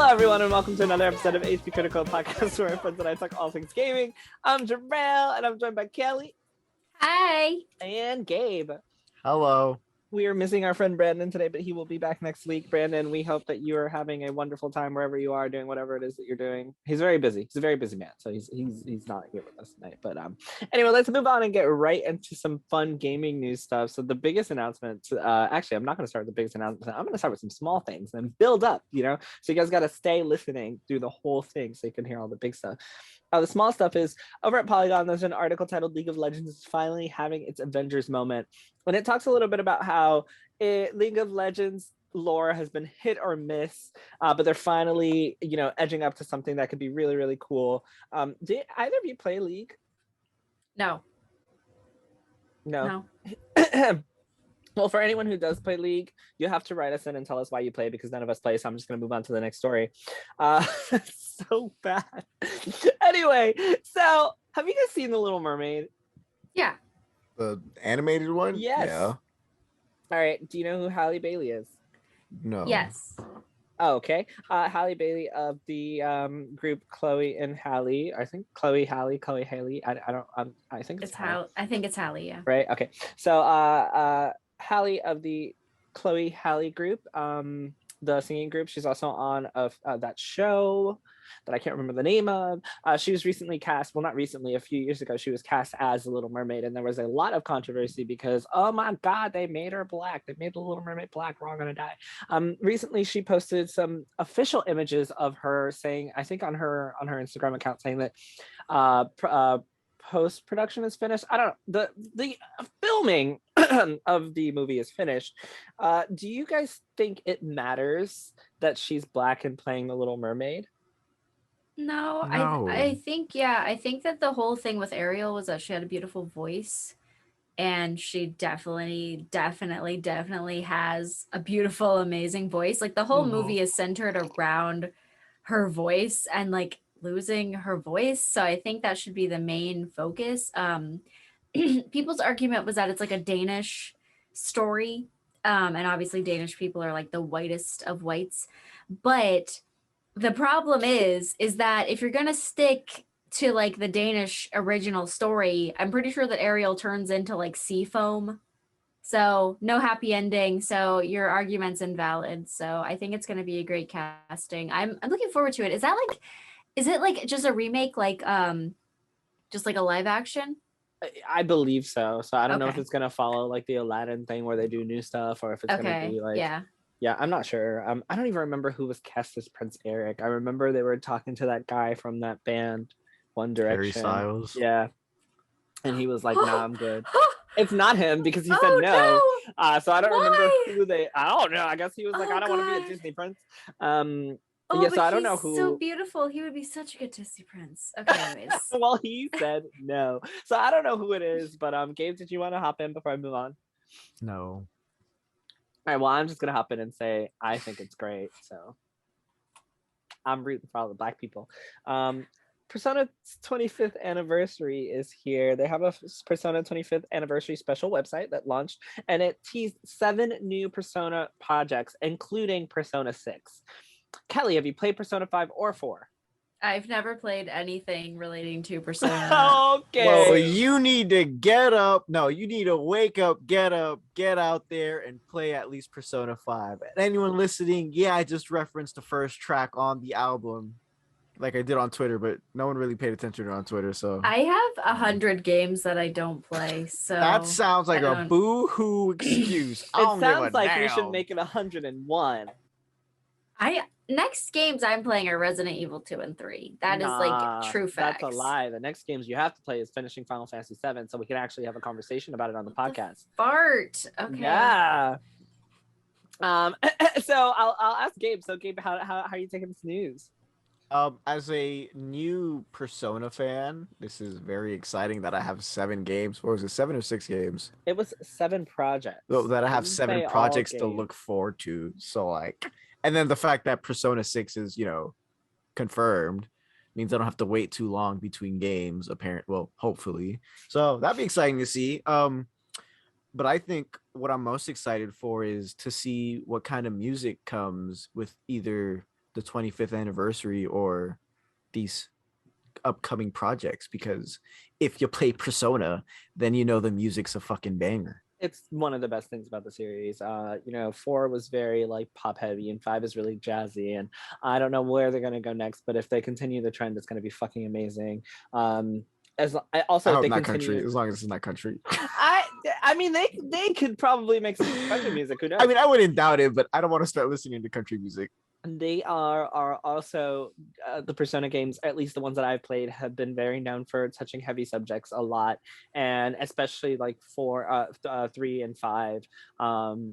Hello, everyone, and welcome to another episode of HPCritical, podcast where my friends and I talk all things gaming. I'm Jerel, and I'm joined by Kellie. Hi. And Gabe. Hello. We are missing our friend Brandon today, but he will be back next week. Brandon, we hope that you are having a wonderful time wherever you are, doing whatever it is that you're doing. He's very busy. He's a very busy man, so he's not here with us tonight. But anyway, let's move on and get right into some fun gaming news stuff. So the biggest announcement, actually, I'm not going to start with the biggest announcement. I'm going to start with some small things and build up, So you guys got to stay listening through the whole thing so you can hear all the big stuff. The small stuff is over at Polygon. There's an article titled "League of Legends is finally having its Avengers moment," and it talks a little bit about how League of Legends lore has been hit or miss, but they're finally, edging up to something that could be really, really cool. Did either of you play League? No. Well, for anyone who does play League, you have to write us in and tell us why you play, because none of us play, so I'm just going to move on to the next story. So bad. Anyway, so have you guys seen The Little Mermaid? Yeah. The animated one? Yes. Yeah. All right. Do you know who Halle Bailey is? No. Yes. Oh, okay. Halle Bailey of the group Chloe and Halle. I think Chloe Halle. I think it's Halle. I think it's Halle, yeah. Right. Okay. So Halle of the Chloe Halle group, the singing group. She's also on that show that I can't remember the name of. She was recently cast, well, not recently, a few years ago, she was cast as the Little Mermaid, and there was a lot of controversy because, oh my God, they made her black. They made the Little Mermaid black. We're all gonna die. Recently, she posted some official images of her saying, I think on her Instagram account, saying that post-production is finished. I don't know. The filming of the movie is finished. Do you guys think it matters that she's black and playing the Little Mermaid? No. I think that the whole thing with Ariel was that she had a beautiful voice, and she definitely has a beautiful, amazing voice. Like the whole movie is centered around her voice and like losing her voice. So I think that should be the main focus. People's argument was that it's like a Danish story. And obviously Danish people are like the whitest of whites. But the problem is that if you're going to stick to like the Danish original story, I'm pretty sure that Ariel turns into like sea foam. So no happy ending. So your argument's invalid. So I think it's going to be a great casting. I'm looking forward to it. Is it like just a remake, like just like a live action? I believe so. So I don't know if it's gonna follow like the Aladdin thing where they do new stuff, or if it's gonna be like yeah, I'm not sure. I don't even remember who was cast as Prince Eric. I remember they were talking to that guy from that band, One Direction. Harry Styles. Yeah, and he was like, "Nah, I'm good." It's not him because he said no. So I don't remember who they. I don't know. I guess he was like, "I don't want to be a Disney prince." So I don't know who. So beautiful. He would be such a good Disney prince. Okay, anyways. Well, he said no. So I don't know who it is, but Gabe, did you want to hop in before I move on? No. All right, well, I'm just gonna hop in and say I think it's great. So I'm rooting for all the black people. Persona's 25th anniversary is here. They have a Persona 25th anniversary special website that launched, and it teased 7 new Persona projects, including Persona 6. Kellie, have you played Persona 5 or 4? I've never played anything relating to Persona. Okay. Well, you need to get up. No, you need to wake up, get out there and play at least Persona 5. And anyone listening, yeah, I just referenced the first track on the album like I did on Twitter, but no one really paid attention on Twitter. So I have 100 games that I don't play. So that sounds like a boo-hoo excuse. It sounds like we should make it 101. Next games I'm playing are Resident Evil 2 and 3. That is like true facts. That's a lie. The next games you have to play is finishing Final Fantasy 7, so we can actually have a conversation about it on the podcast. Fart. Okay. Yeah. So I'll ask Gabe. So Gabe, how are you taking this news? As a new Persona fan, this is very exciting that I have 7 games. Or was it 7 or 6 games? It was 7 projects. So that I have 7 projects to look forward to. So like, and then the fact that Persona 6 is, confirmed means I don't have to wait too long between games, hopefully. So that'd be exciting to see. But I think what I'm most excited for is to see what kind of music comes with either the 25th anniversary or these upcoming projects, because if you play Persona, then you know the music's a fucking banger. It's one of the best things about the series. 4 was very like pop heavy, and 5 is really jazzy. And I don't know where they're gonna go next, but if they continue the trend, it's gonna be fucking amazing. As I also I hope they not continue. country, as long as it's not country. I mean they could probably make some country music. Who knows? I mean, I wouldn't doubt it, but I don't want to start listening to country music. They are also the Persona games, at least the ones that I've played, have been very known for touching heavy subjects a lot, and especially like 3 and 5.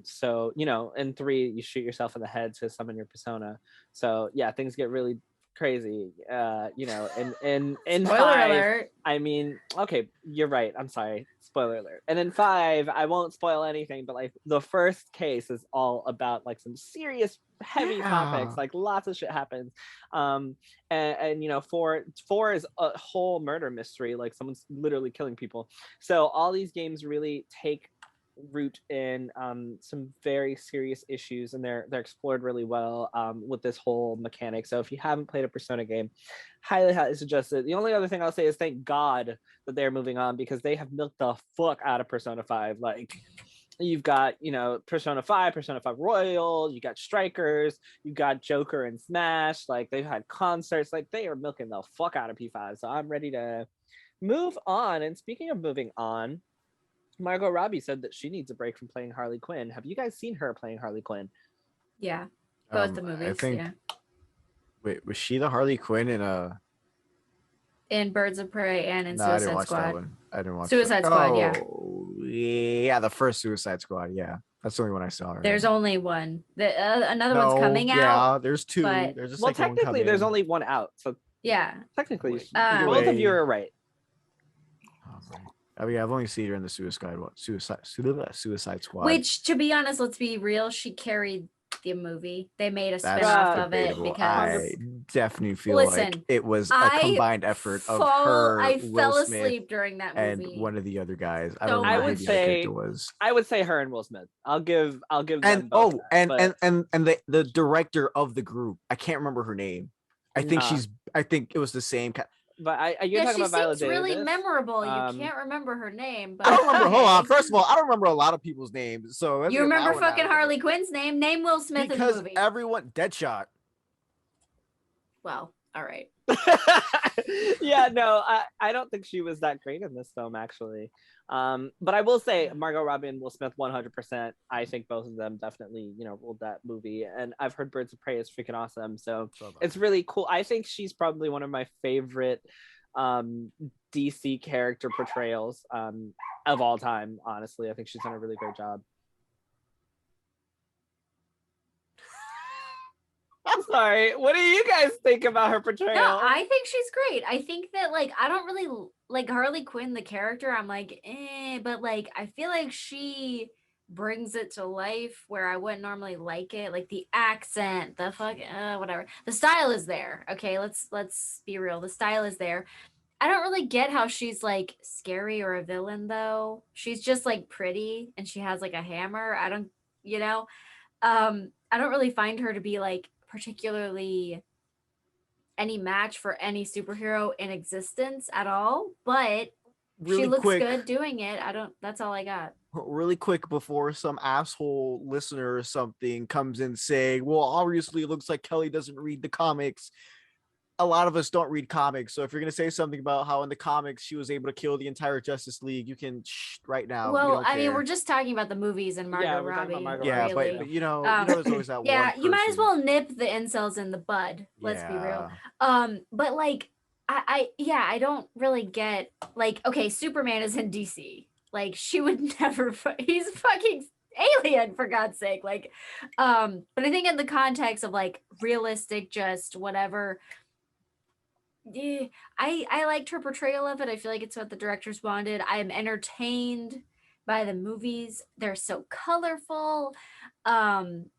So in 3 you shoot yourself in the head to summon your persona. So yeah, things get really crazy. In Spoiler 5, alert. I mean, okay, you're right. I'm sorry. Spoiler alert. And in 5, I won't spoil anything, but like the first case is all about like some serious heavy topics, like lots of shit happens. And 4 is a whole murder mystery, like someone's literally killing people. So all these games really take root in some very serious issues, and they're explored really well with this whole mechanic. So if you haven't played a Persona game, highly suggest it. The only other thing I'll say is thank God that they're moving on, because they have milked the fuck out of Persona 5. Like, you've got Persona 5, Persona 5 Royal, you got Strikers, you got Joker and Smash. Like, they've had concerts. Like, they are milking the fuck out of P5. So I'm ready to move on. And speaking of moving on, Margot Robbie said that she needs a break from playing Harley Quinn. Have you guys seen her playing Harley Quinn? Yeah, both the movies. I think. Yeah. Wait, was she the Harley Quinn in Birds of Prey and in No, I didn't Suicide watch Squad? that one. I didn't watch Suicide Squad. Yeah. Yeah, the first Suicide Squad. Yeah, that's the only one I saw. There's only one. Another one's coming out. Yeah, there's 2. but- There's a Well, second one technically, there's coming. only one out. So Yeah. technically, Wait, both of you are right. Oh, right. I mean, I've only seen her in the Suicide Squad. Which, to be honest, let's be real, she carried the movie. They made a That's spin-off of it debatable. because I definitely feel Listen, like it was a combined effort of her, I Will fell Smith, asleep during that movie. and one of the other guys. I So don't remember I who would the other say- character was. I would say her and Will Smith. I'll give them And both and that, but- the director of the group, I can't remember her name. I think I think it was the same. But you're talking she about Viola seems really Davis. memorable. You can't remember her name, but I don't remember. Hold on. okay. First of all, I don't remember a lot of people's names. So let's You get remember that one out fucking of the way. Harley Quinn's name? Name Will Smith Because in the movie. everyone Deadshot. Well, all right. Yeah, no, I don't think she was that great in this film, actually. But I will say Margot Robbie and Will Smith 100%. I think both of them definitely, ruled that movie. And I've heard Birds of Prey is freaking awesome. So it's really cool. I think she's probably one of my favorite DC character portrayals of all time, honestly. I think she's done a really great job. I'm sorry. What do you guys think about her portrayal? No, I think she's great. I think that I don't really like Harley Quinn the character. I'm like, but I feel like she brings it to life where I wouldn't normally like it. Like the accent, the whatever. The style is there. Okay, let's be real. The style is there. I don't really get how she's scary or a villain though. She's just pretty and she has a hammer. I don't really find her to be particularly any match for any superhero in existence at all, but Really she looks quick, good doing it. That's all I got. Really quick before some asshole listener or something comes in saying, well, obviously it looks like Kellie doesn't read the comics. A lot of us don't read comics. So if you're going to say something about how in the comics she was able to kill the entire Justice League, you can right now. Well, I mean, we're just talking about the movies and Margot we're talking Robbie. about Margot Yeah, Robbie. really. but there's always that one Yeah, you might as person. well nip the incels in the bud. Let's be real. But I don't really get okay, Superman is in DC. She would never. He's fucking alien for God's sake. But I think in the context of realistic, just whatever. Yeah, I liked her portrayal of it. I feel like it's what the directors wanted. I am entertained by the movies. They're so colorful. And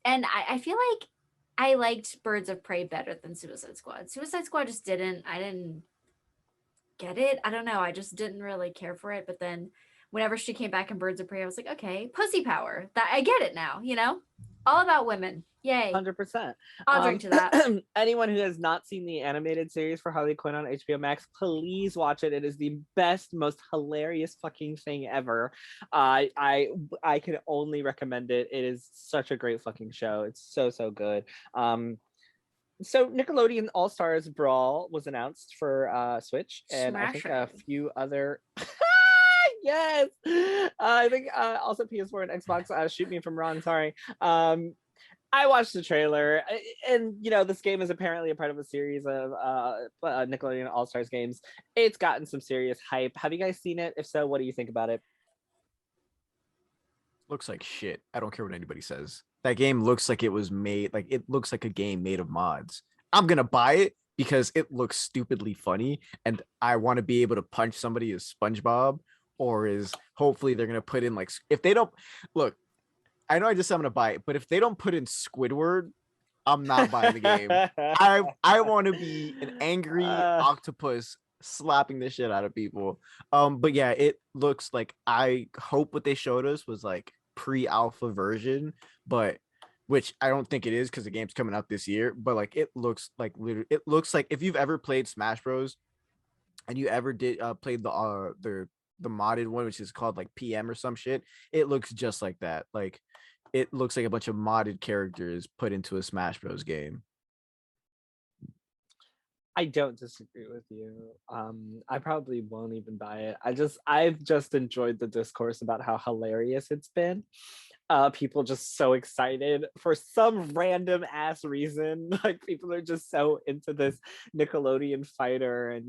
I feel like I liked Birds of Prey better than Suicide Squad. Suicide Squad just didn't. I didn't get it. I don't know. I just didn't really care for it. But then whenever she came back in Birds of Prey, I was like, okay, pussy power. That I get it now, All about women. Yay. 100%. I'll drink to that. Anyone who has not seen the animated series for Harley Quinn on HBO Max, please watch it. It is the best, most hilarious fucking thing ever. I can only recommend it. It is such a great fucking show. It's so good. So Nickelodeon All Stars Brawl was announced for Switch, and I think a few other. Yes, I think also PS4 and Xbox. Shoot me if I'm wrong. Sorry. I watched the trailer, and this game is apparently a part of a series of Nickelodeon All Stars games. It's gotten some serious hype. Have you guys seen it? If so, what do you think about it? Looks like shit. I don't care what anybody says. That game looks like it was made, like it looks like a game made of mods. I'm gonna buy it because it looks stupidly funny, and I want to be able to punch somebody as SpongeBob, or is hopefully they're gonna put in like, if they don't look. I know I just said I'm gonna buy it, but if they don't put in Squidward, I'm not buying the game. I want to be an angry octopus slapping the shit out of people. But yeah, it looks like, I hope what they showed us was like pre-alpha version, but which I don't think it is because the game's coming out this year. But like it looks like literally, it looks like if you've ever played Smash Bros. And you ever did played the modded one, which is called like PM or some shit, it looks just like that. Like it looks like a bunch of modded characters put into a Smash Bros. Game. I don't disagree with you. I probably won't even buy it. I've just enjoyed the discourse about how hilarious it's been. People just so excited for some random ass reason. Like people are just so into this Nickelodeon fighter, and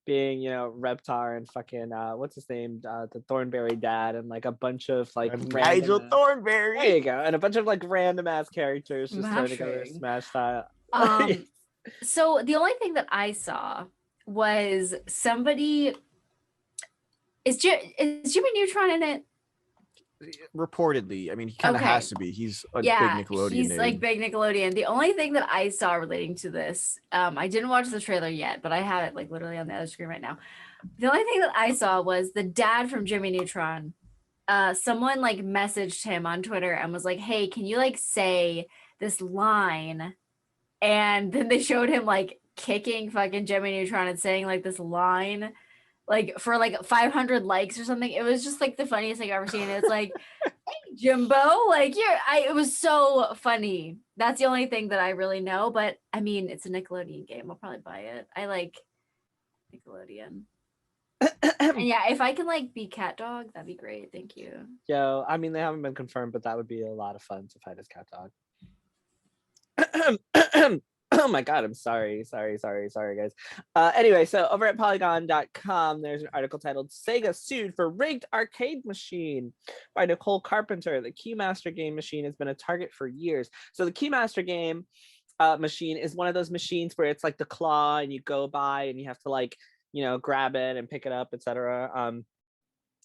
being Reptar and fucking what's his name, the Thornberry dad, and like a bunch of like Nigel Thornberry. There you go, and a bunch of like random ass characters just throwing together Smash style. So the only thing that I saw was somebody. Is Jimmy Neutron in it? Reportedly, I mean, he kind of has to be. He's a big Nickelodeon. He's name. like big Nickelodeon. The only thing that I saw relating to this, I didn't watch the trailer yet, but I have it like literally on the other screen right now. The only thing that I saw was the dad from Jimmy Neutron. Someone like messaged him on Twitter and was like, "Hey, can you like say this line?" And then they showed him like kicking fucking Jimmy Neutron and saying like this line, like for like 500 likes or something. It was just like the funniest thing I've ever seen. It's like, "Hey, Jimbo, like it was so funny." That's the only thing that I really know. But I mean, it's a Nickelodeon game. I'll probably buy it. I like Nickelodeon. And yeah, if I can like be Cat Dog, that'd be great. Thank you. Yo, I mean, they haven't been confirmed, but that would be a lot of fun to fight as Cat Dog. Oh my god, I'm sorry guys. Anyway, so over at polygon.com there's an article titled "Sega Sued for Rigged Arcade Machine" by Nicole Carpenter. The Keymaster game machine has been a target for years. So the Keymaster game machine is one of those machines where it's like the claw and you go by and you have to like grab it and pick it up, etc.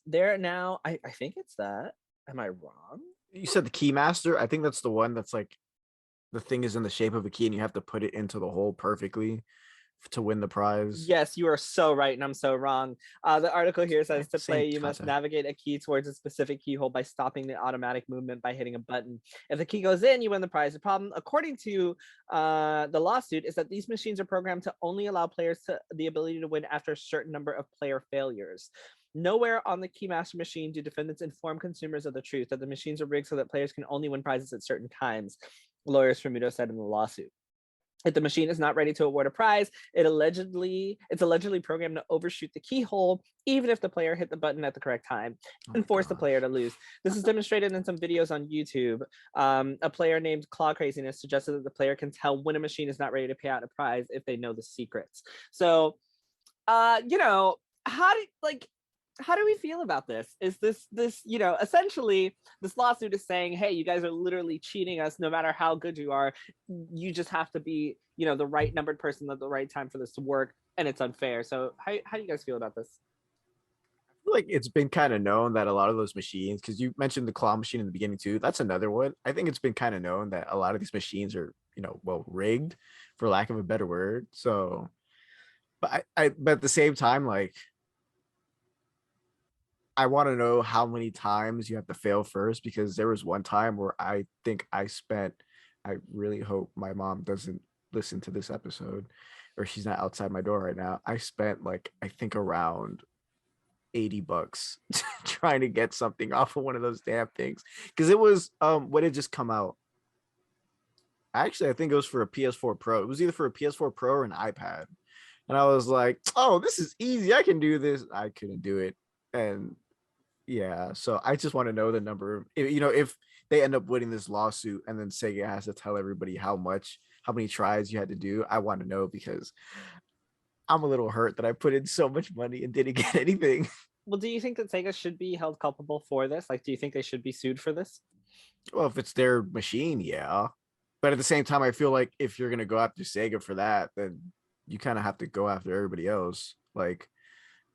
There now, I think it's that. Am I wrong? You said the Keymaster? I think that's the one that's like the thing is in the shape of a key and you have to put it into the hole perfectly to win the prize. Yes, you are so right, and I'm so wrong. The article here says to play, you must navigate a key towards a specific keyhole by stopping the automatic movement by hitting a button. If the key goes in, you win the prize. The problem, according to the lawsuit, is that these machines are programmed to only allow players the ability to win after a certain number of player failures. Nowhere on the Keymaster machine do defendants inform consumers of the truth that the machines are rigged so that players can only win prizes at certain times, lawyers for Muto said in the lawsuit. If the machine is not ready to award a prize, it's allegedly programmed to overshoot the keyhole, even if the player hit the button at the correct time, and force the player to lose. This is demonstrated in some videos on YouTube. A player named Claw Craziness suggested that the player can tell when a machine is not ready to pay out a prize if they know the secrets. So, how do we feel about this? Is this essentially this lawsuit is saying, hey, you guys are literally cheating us. No matter how good you are, you just have to be the right numbered person at the right time for this to work, and it's unfair. So how do you guys feel about this? I feel like it's been kind of known that a lot of those machines, because you mentioned the claw machine in the beginning too, that's another one. I think it's been kind of known that a lot of these machines are rigged, for lack of a better word. So but at the same time, like, I want to know how many times you have to fail first, because there was one time where I think I spent, I really hope my mom doesn't listen to this episode or she's not outside my door right now. I spent like, I think around $80 trying to get something off of one of those damn things. Cause it was, what had just come out. Actually, I think it was for a PS4 Pro. It was either for a PS4 Pro or an iPad. And I was like, oh, this is easy. I can do this. I couldn't do it. And yeah, so I just want to know the number. If they end up winning this lawsuit and then Sega has to tell everybody how many tries you had to do, I want to know, because I'm a little hurt that I put in so much money and didn't get anything. Well, do you think that Sega should be held culpable for this? Like, do you think they should be sued for this? Well, if it's their machine, yeah. But at the same time, I feel like if you're gonna go after Sega for that, then you kind of have to go after everybody else. Like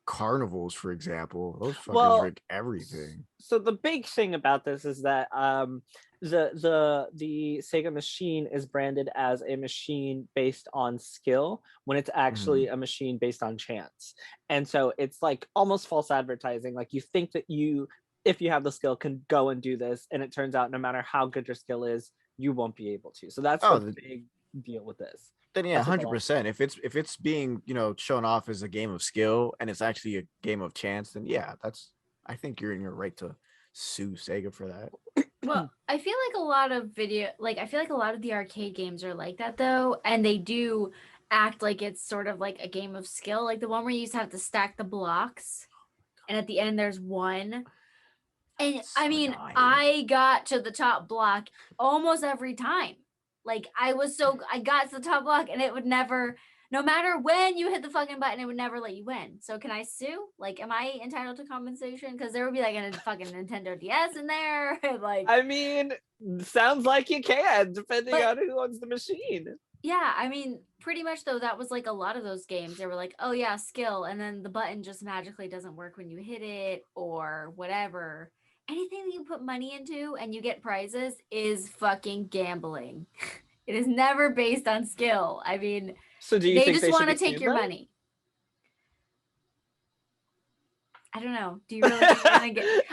carnivals, for example, those fuckers rig everything. So the big thing about this is that the Sega machine is branded as a machine based on skill when it's actually a machine based on chance. And so it's like almost false advertising. Like, you think that if you have the skill, can go and do this, and it turns out no matter how good your skill is, you won't be able to. So that's the big deal with this. Then yeah, 100%. If it's being shown off as a game of skill and it's actually a game of chance, then yeah, I think you're in your right to sue Sega for that. Well, I feel like a lot of the arcade games are like that though, and they do act like it's sort of like a game of skill, like the one where you just have to stack the blocks, and at the end there's one. And I mean, I got to the top block almost every time. Like, I got to the top block and it would never, no matter when you hit the fucking button, it would never let you win. So can I sue? Like, am I entitled to compensation? Because there would be like a fucking Nintendo DS in there. Like, I mean, sounds like you can, depending on who owns the machine. Yeah, I mean, pretty much though, that was like a lot of those games. They were like, oh yeah, skill. And then the button just magically doesn't work when you hit it or whatever. Anything that you put money into and you get prizes is fucking gambling. It is never based on skill. I mean, so do you they think just want to take your money. I don't know. Do you really think they're gonna get?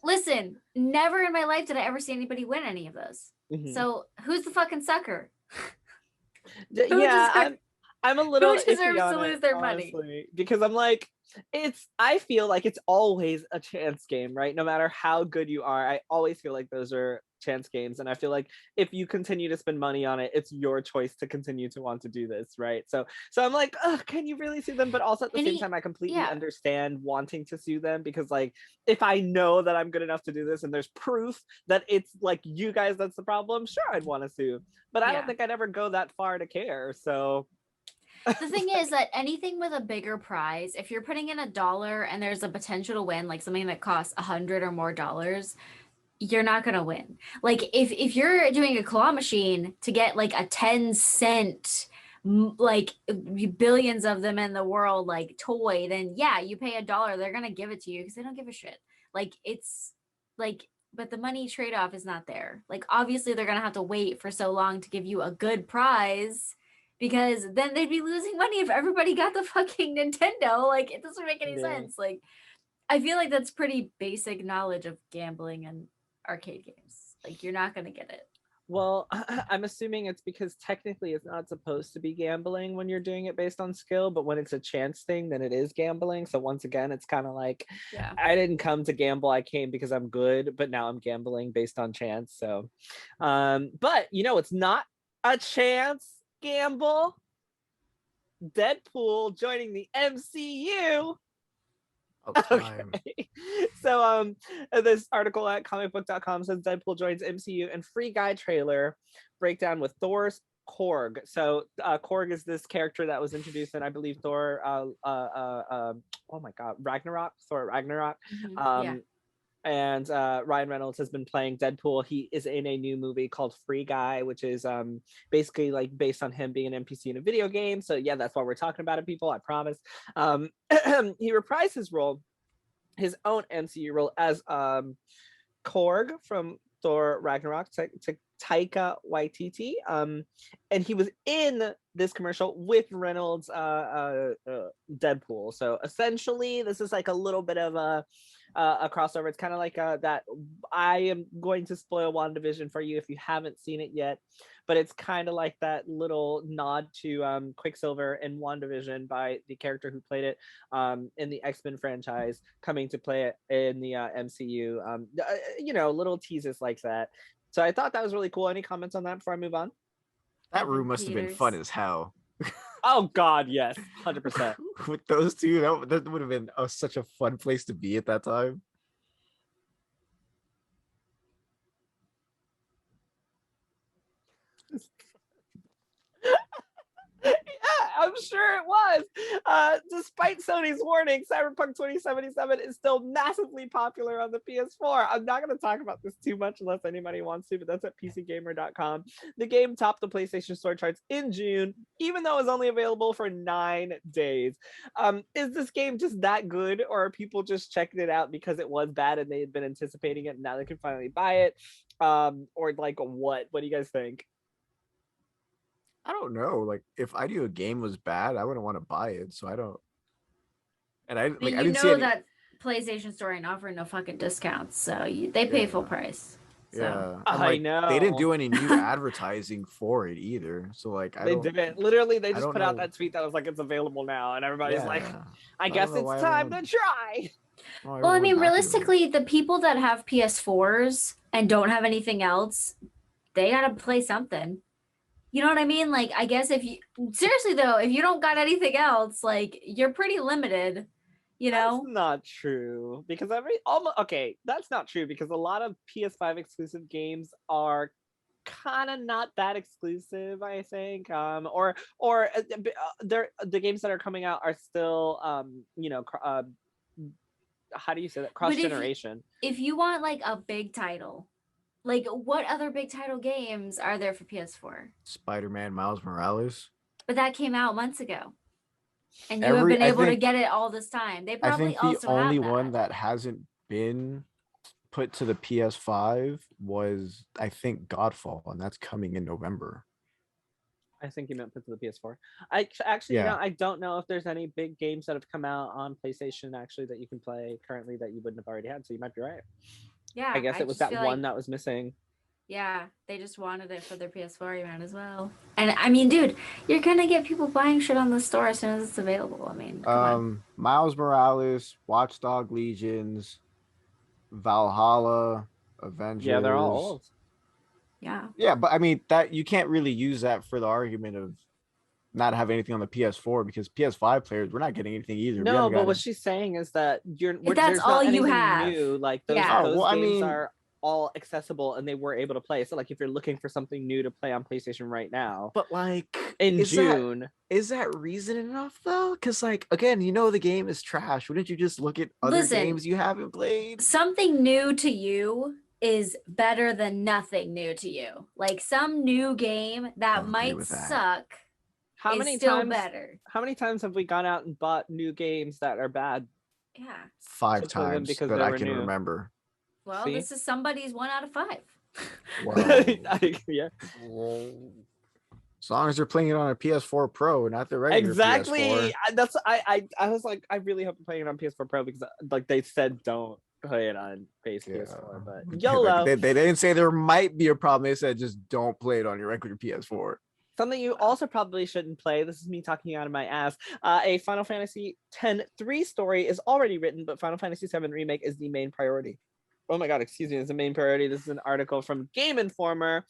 Listen. Never in my life did I ever see anybody win any of those. So who's the fucking sucker? I'm a little. Who deserves to lose their money? Because I'm like, I feel like it's always a chance game, right? No matter how good you are, I always feel like those are chance games, and I feel like if you continue to spend money on it, it's your choice to continue to want to do this, right? So I'm like, oh, can you really sue them? But also at the same time, I completely understand wanting to sue them, because like, if I know that I'm good enough to do this and there's proof that it's like you guys that's the problem, sure, I'd want to sue, but I don't think I'd ever go that far to care. So the thing is that anything with a bigger prize, if you're putting in $1 and there's a potential to win, like something that costs $100 or more, you're not gonna win. Like if you're doing a claw machine to get like a 10-cent, like billions of them in the world, like toy, then yeah, you pay $1, they're gonna give it to you because they don't give a shit. Like, it's like, but the money trade-off is not there. Like, obviously they're gonna have to wait for so long to give you a good prize, because then they'd be losing money if everybody got the fucking Nintendo. Like, it doesn't make any sense. Like, I feel like that's pretty basic knowledge of gambling and arcade games. Like, you're not going to get it. Well, I'm assuming it's because technically it's not supposed to be gambling when you're doing it based on skill, but when it's a chance thing, then it is gambling. So once again, it's kind of like, I didn't come to gamble, I came because I'm good, but now I'm gambling based on chance. So, but it's not a chance gamble. Deadpool joining the MCU. Okay. So this article at comicbook.com says Deadpool joins MCU and free guy trailer breakdown with Thor's Korg. So Korg is this character that was introduced in, I believe, Thor oh my god, Thor Ragnarok. And Ryan Reynolds has been playing Deadpool. He is in a new movie called Free Guy, which is basically like based on him being an NPC in a video game. So yeah, that's why we're talking about it, people, I promise. He reprised his own MCU role as Korg from Thor Ragnarok to Taika Waititi. And he was in this commercial with Reynolds Deadpool. So essentially, this is like a little bit of a a crossover. It's kind of like that. I am going to spoil WandaVision for you if you haven't seen it yet, but it's kind of like that little nod to Quicksilver in WandaVision by the character who played it in the X-Men franchise, coming to play it in the MCU. Little teases like that. So I thought that was really cool. Any comments on that before I move on? That room must have been fun as hell. Oh God, yes, 100%. With those two, that would have been such a fun place to be at that time. Yeah, I'm sure it was. Despite Sony's warning, Cyberpunk 2077 is still massively popular on the PS4. I'm not going to talk about this too much unless anybody wants to, but that's at pcgamer.com. The game topped the PlayStation Store charts in June, even though it was only available for 9 days. Is this game just that good, or are people just checking it out because it was bad and they had been anticipating it and now they can finally buy it? Or like what? What do you guys think? I don't know. Like, if I knew a game was bad, I wouldn't want to buy it. So I don't. And I didn't see that PlayStation Store ain't offering no fucking discounts, so they pay full price. So. Yeah, I know they didn't do any new advertising for it either. So like, they didn't. Literally, they just put out that tweet that was like, "It's available now," and everybody's like, "I guess it's time to try." Well, I mean, realistically, the people that have PS4s and don't have anything else, they gotta play something. You know what I mean? Like, I guess if you don't got anything else, like, you're pretty limited, you know? That's not true, because that's not true, because a lot of PS5 exclusive games are kind of not that exclusive, I think. Or they're the games that are coming out are still how do you say that? Cross generation. If you want like a big title, like, what other big title games are there for PS4? Spider-Man Miles Morales. But that came out months ago. And you have been able to get it all this time. They probably also have that. I think the only one that hasn't been put to the PS5 was, I think, Godfall, and that's coming in November. I think you meant put to the PS4. I don't know if there's any big games that have come out on PlayStation actually that you can play currently that you wouldn't have already had, so you might be right. Yeah, I guess it was that one that was missing. Yeah, they just wanted it for their PS4 event as well. And I mean, dude, you're gonna get people buying shit on the store as soon as it's available. I mean, come on. Miles Morales, Watch Dogs Legions, Valhalla, Avengers. Yeah, they're all old. Yeah. Yeah, but I mean that you can't really use that for the argument of not have anything on the PS4, because PS5 players, we're not getting anything either. No, but what she's saying is that that's all you have. New. Like those games are all accessible and they were able to play. So like if you're looking for something new to play on PlayStation right now, but like in June, is that reason enough though? Because like, again, the game is trash. Wouldn't you just look at other games you haven't played? Something new to you is better than nothing new to you. Like some new game that might suck. How many times have we gone out and bought new games that are bad? Yeah. 5 times because that I can remember. Well, this is somebody's 1 out of 5. Yeah. As long as you're playing it on a PS4 Pro, not the regular PS4. That's I was like, I really hope you're playing it on PS4 Pro, because like they said don't play it on PS4, but YOLO. They didn't say there might be a problem. They said just don't play it on your regular PS4. Something you also probably shouldn't play, this is me talking out of my ass, a Final Fantasy X-3 story is already written, but Final Fantasy VII Remake is the main priority. Oh my god, excuse me, it's the main priority. This is an article from Game Informer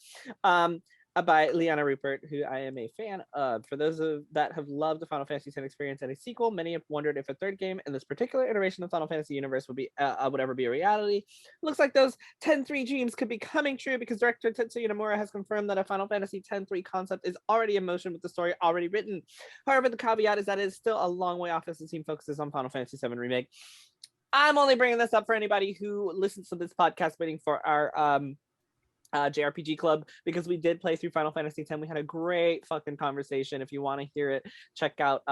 by Liana Rupert, who I am a fan of. For those that have loved the Final Fantasy X experience and a sequel, many have wondered if a third game in this particular iteration of Final Fantasy universe would ever be a reality. Looks like those X-3 dreams could be coming true, because director Tetsuya Nomura has confirmed that a Final Fantasy X-3 concept is already in motion with the story already written. However, the caveat is that it is still a long way off as the team focuses on Final Fantasy VII Remake. I'm only bringing this up for anybody who listens to this podcast waiting for our JRPG club, because we did play through Final Fantasy X. We had a great fucking conversation. If you want to hear it, check out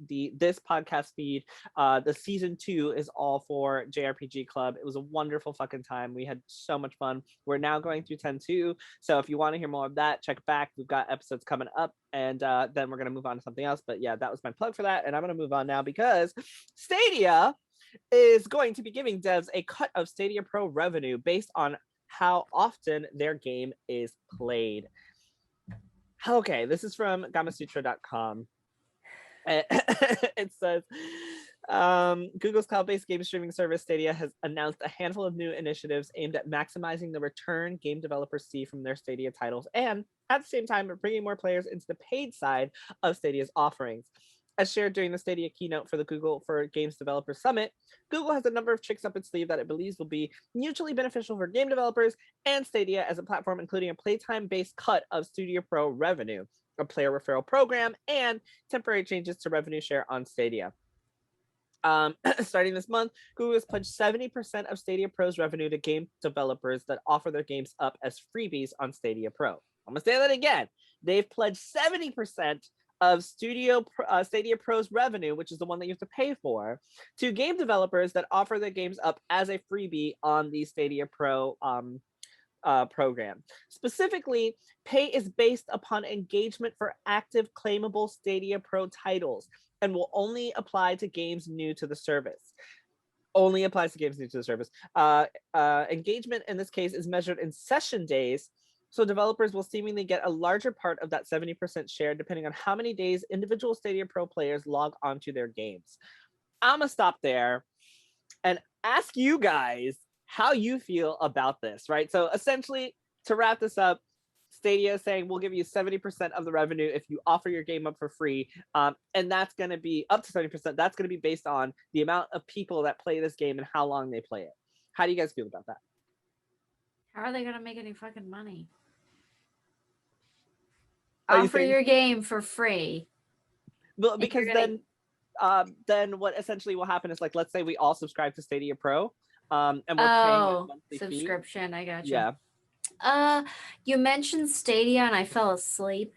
this podcast feed. The season 2 is all for JRPG club. It was a wonderful fucking time. We had so much fun. We're now going through 10-2, so if you want to hear more of that, check back. We've got episodes coming up, and then we're going to move on to something else. But yeah, that was my plug for that, and I'm going to move on now because Stadia is going to be giving devs a cut of Stadia Pro revenue based on how often their game is played. Okay, this is from gamasutra.com. It says, Google's cloud-based game streaming service Stadia has announced a handful of new initiatives aimed at maximizing the return game developers see from their Stadia titles, and at the same time bringing more players into the paid side of Stadia's offerings. As shared during the Stadia keynote for the Google for Games Developer Summit, Google has a number of tricks up its sleeve that it believes will be mutually beneficial for game developers and Stadia as a platform, including a playtime-based cut of Stadia Pro revenue, a player referral program, and temporary changes to revenue share on Stadia. Starting this month, Google has pledged 70% of Stadia Pro's revenue to game developers that offer their games up as freebies on Stadia Pro. I'm going to say that again. They've pledged 70% of Stadia Pro's revenue, which is the one that you have to pay for, to game developers that offer their games up as a freebie on the Stadia Pro program. Specifically, pay is based upon engagement for active claimable Stadia Pro titles and will only apply to games new to the service. Only applies to games new to the service. Engagement in this case is measured in session days, so developers will seemingly get a larger part of that 70% share depending on how many days individual Stadia Pro players log onto their games. I'm gonna stop there and ask you guys how you feel about this, right? So essentially, to wrap this up, Stadia is saying we'll give you 70% of the revenue if you offer your game up for free, and that's going to be up to 70%. That's going to be based on the amount of people that play this game and how long they play it. How do you guys feel about that? How are they going to make any fucking money? Are Offer your game for free. Well, because then what essentially will happen is, like, let's say we all subscribe to Stadia Pro, and we're paying a monthly subscription fee. I gotcha. Yeah. You mentioned Stadia and I fell asleep,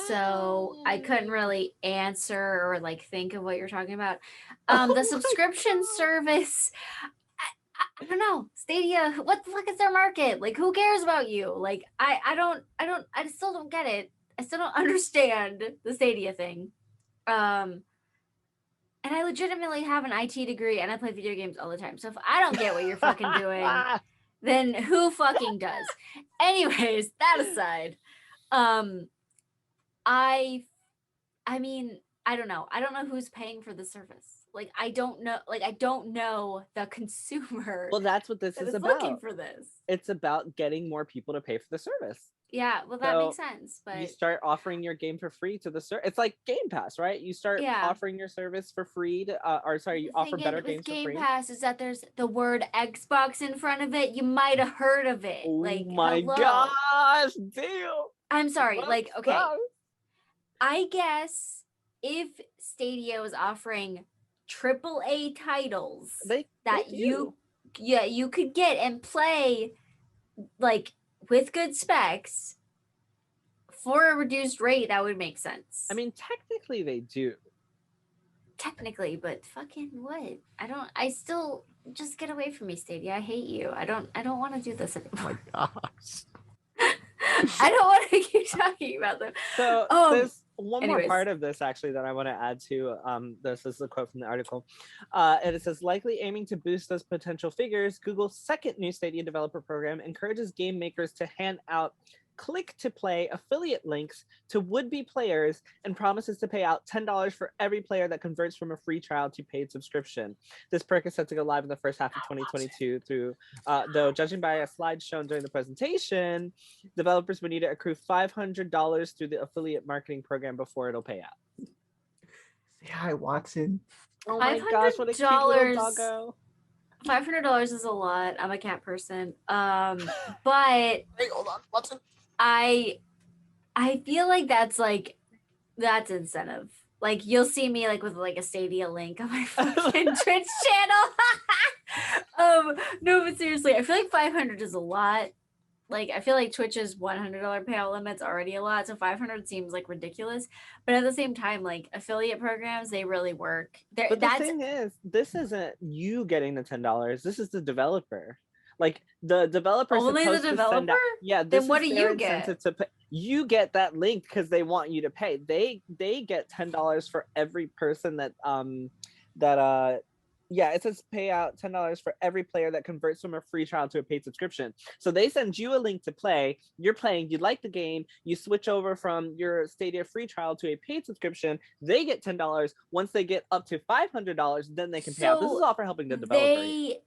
so I couldn't really answer or like think of what you're talking about. The subscription service, I don't know. Stadia, what the fuck is their market? Like, who cares about you? Like, I still don't get it. I still don't understand the Stadia thing. And I legitimately have an IT degree and I play video games all the time. So if I don't get what you're fucking doing, then who fucking does? Anyways, that aside, I mean, I don't know. I don't know who's paying for the service. Like, I don't know. Like, I don't know the consumer. Well, that's what this is about. Looking for this. It's about getting more people to pay for the service. Yeah, well, that makes sense. But you start offering your game for free to the service. It's like Game Pass, right? You start offering your service for free to, you offer better games for free. Game Pass is that there's the word Xbox in front of it. You might have heard of it. Oh like, my gosh, damn. I'm sorry. Like, okay, I guess if Stadia was offering AAA titles that you could get and play, like, with good specs for a reduced rate, that would make sense. I mean, technically they do. Technically, but fucking what? I still just get away from me, Stadia. I hate you. I don't want to do this anymore. Oh my gosh. I don't want to keep talking about them. So there's one more part of this actually that I want to add to this is a quote from the article, and it says, likely aiming to boost those potential figures, Google's second new Stadia developer program encourages game makers to hand out click-to-play affiliate links to would-be players and promises to pay out $10 for every player that converts from a free trial to paid subscription. This perk is set to go live in the first half of 2022 through, though judging by a slide shown during the presentation, developers would need to accrue $500 through the affiliate marketing program before it'll pay out. Say hi, Watson. Oh my gosh, what a cute little doggo. $500 is a lot. I'm a cat person. But hey, hold on, Watson. I feel like that's incentive. Like, you'll see me like with like a Stadia link on my fucking Twitch channel. No, but seriously, I feel like 500 is a lot. Like, I feel like Twitch's $100 payout limit's already a lot, so 500 seems like ridiculous. But at the same time, like, affiliate programs, they really work. But the thing is, this isn't you getting the $10. This is the developer. Like, the developer only the developer. Then what do you get? You get that link because they want you to pay. They get $10 for every person that Yeah, it says pay out $10 for every player that converts from a free trial to a paid subscription. So they send you a link to play, you're playing, you like the game, you switch over from your Stadia free trial to a paid subscription, they get $10. Once they get up to $500, then they can pay out. This is all for helping the developer.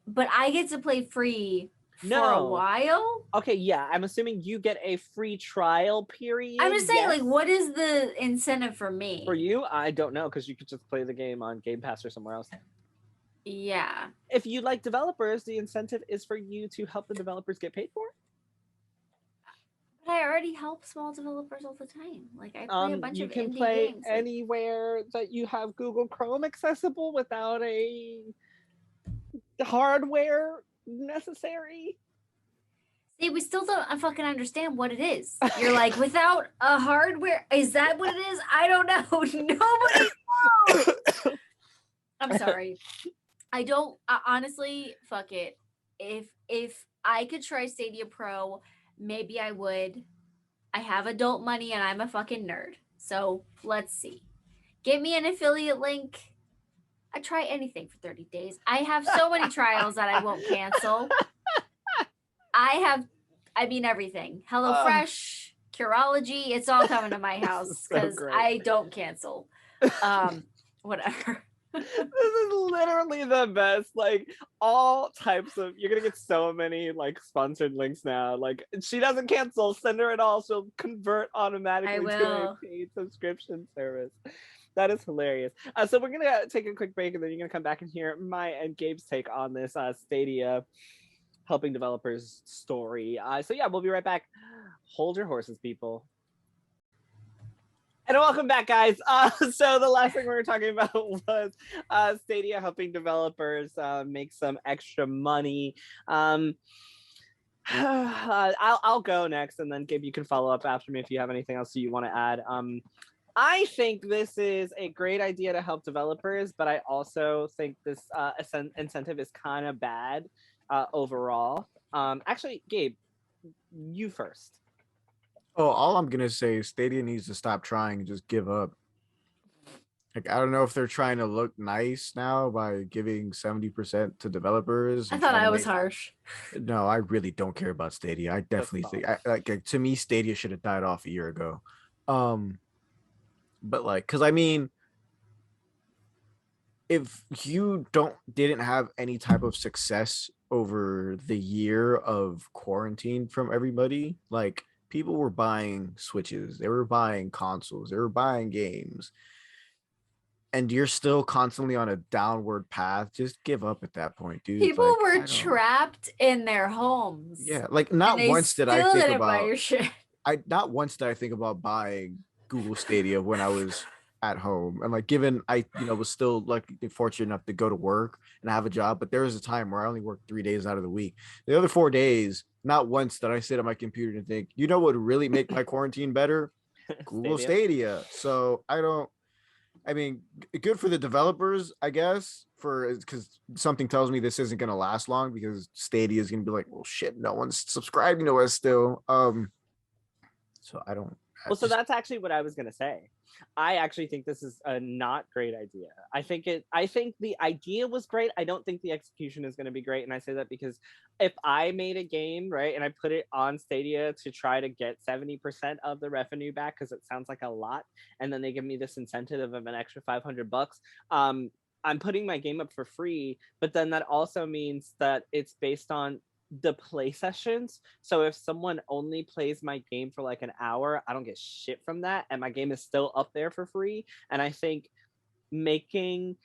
But I get to play free for a while? Okay, yeah, I'm assuming you get a free trial period. I'm just saying, like, what is the incentive for me? For you, I don't know, because you could just play the game on Game Pass or somewhere else. Yeah. If you like developers, the incentive is for you to help the developers get paid for it. But I already help small developers all the time. Like, I play a bunch of indie games. You can play anywhere that you have Google Chrome accessible without a hardware necessary. See, we still don't fucking understand what it is. You're like, without a hardware, is that what it is? I don't know. Nobody knows. I'm sorry. I don't, honestly, fuck it. If I could try Stadia Pro, maybe I would. I have adult money and I'm a fucking nerd. So let's see. Give me an affiliate link. I try anything for 30 days. I have so many trials that I won't cancel. I mean everything. HelloFresh, Curology, it's all coming to my house because I don't cancel. Whatever. This is literally the best. Like, all types of, you're gonna get so many like sponsored links now. Like, she doesn't cancel, send her it all, she'll convert automatically to a paid subscription service. That is hilarious. So we're gonna take a quick break and then you're gonna come back and hear my and Gabe's take on this Stadia helping developers story. So yeah, we'll be right back. Hold your horses, people. And welcome back, guys. So the last thing we were talking about was Stadia helping developers make some extra money. I'll go next, and then Gabe, you can follow up after me if you have anything else you want to add. I think this is a great idea to help developers, but I also think this incentive is kind of bad overall. Actually, Gabe, you first. Oh, all I'm gonna say is Stadia needs to stop trying and just give up. Like, I don't know if they're trying to look nice now by giving 70% to developers. I thought I was harsh. No, I really don't care about Stadia. I definitely think, to me, Stadia should have died off a year ago. But like, because I mean, if you didn't have any type of success over the year of quarantine from everybody, like, people were buying Switches, they were buying consoles, they were buying games, and you're still constantly on a downward path. Just give up at that point, dude. People were trapped in their homes. Yeah, like, not once did I think about not once did I think about buying Google Stadia when I was at home, and like, given I was still like fortunate enough to go to work and have a job, but there was a time where I only worked 3 days out of the week. The other 4 days, not once did I sit at my computer and think, what would really make my quarantine better? Google Stadia. So I mean, good for the developers, I guess, because something tells me this isn't going to last long, because Stadia is going to be like, well, shit, no one's subscribing to us still. So I don't. So that's actually what I was going to say. I actually think this is a not great idea. I think the idea was great. I don't think the execution is going to be great. And I say that because if I made a game, right, and I put it on Stadia to try to get 70% of the revenue back, because it sounds like a lot, and then they give me this incentive of an extra $500, I'm putting my game up for free, but then that also means that it's based on the play sessions. So if someone only plays my game for like an hour, I don't get shit from that, and my game is still up there for free. And I think making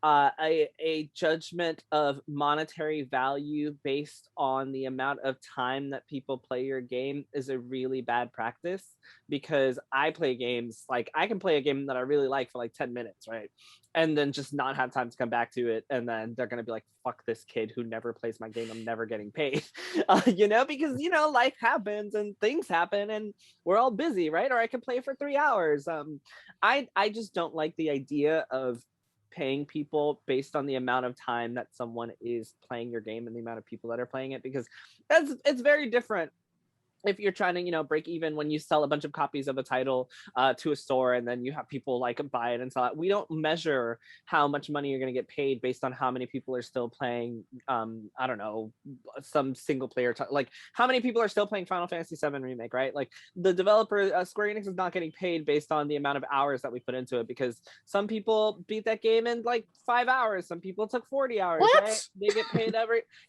a judgment of monetary value based on the amount of time that people play your game is a really bad practice, because I play games, like, I can play a game that I really like for like 10 minutes, right? And then just not have time to come back to it. And then they're going to be like, fuck this kid who never plays my game. I'm never getting paid, because, life happens and things happen and we're all busy, right? Or I can play for 3 hours. I just don't like the idea of paying people based on the amount of time that someone is playing your game and the amount of people that are playing it, because it's very different if you're trying to, you know, break even when you sell a bunch of copies of a title to a store and then you have people like buy it and sell it, we don't measure how much money you're going to get paid based on how many people are still playing, I don't know, some single player, like how many people are still playing Final Fantasy VII Remake, right? Like the developer, Square Enix is not getting paid based on the amount of hours that we put into it, because some people beat that game in like 5 hours, some people took 40 hours, right? They get paid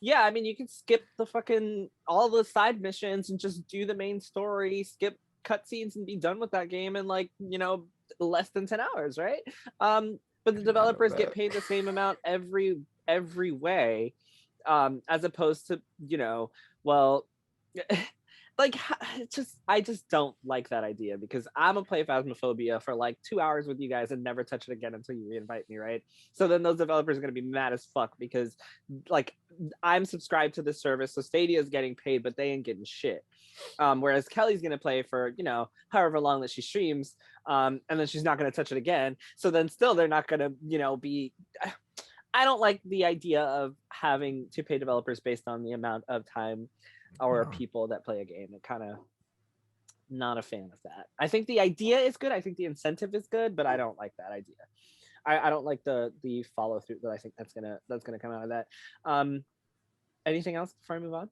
yeah, I mean, you can skip the fucking all the side missions and just do the main story, skip cutscenes, and be done with that game in like, you know, less than 10 hours, right? But the developers get paid the same amount every way, as opposed to, you know, well, like, I just don't like that idea, because I'm gonna play Phasmophobia for like 2 hours with you guys and never touch it again until you reinvite me, right? So then those developers are gonna be mad as fuck, because like I'm subscribed to this service, so Stadia is getting paid, but they ain't getting shit. Whereas Kellie's gonna play for, you know, however long that she streams, and then she's not gonna touch it again. So then still they're not gonna, you know, be. I don't like the idea of having to pay developers based on the amount of time or people that play a game. It kind of, not a fan of that. I think the idea is good. I think the incentive is good, but I don't like that idea. I don't like the follow through that I think that's gonna come out of that. Anything else before I move on?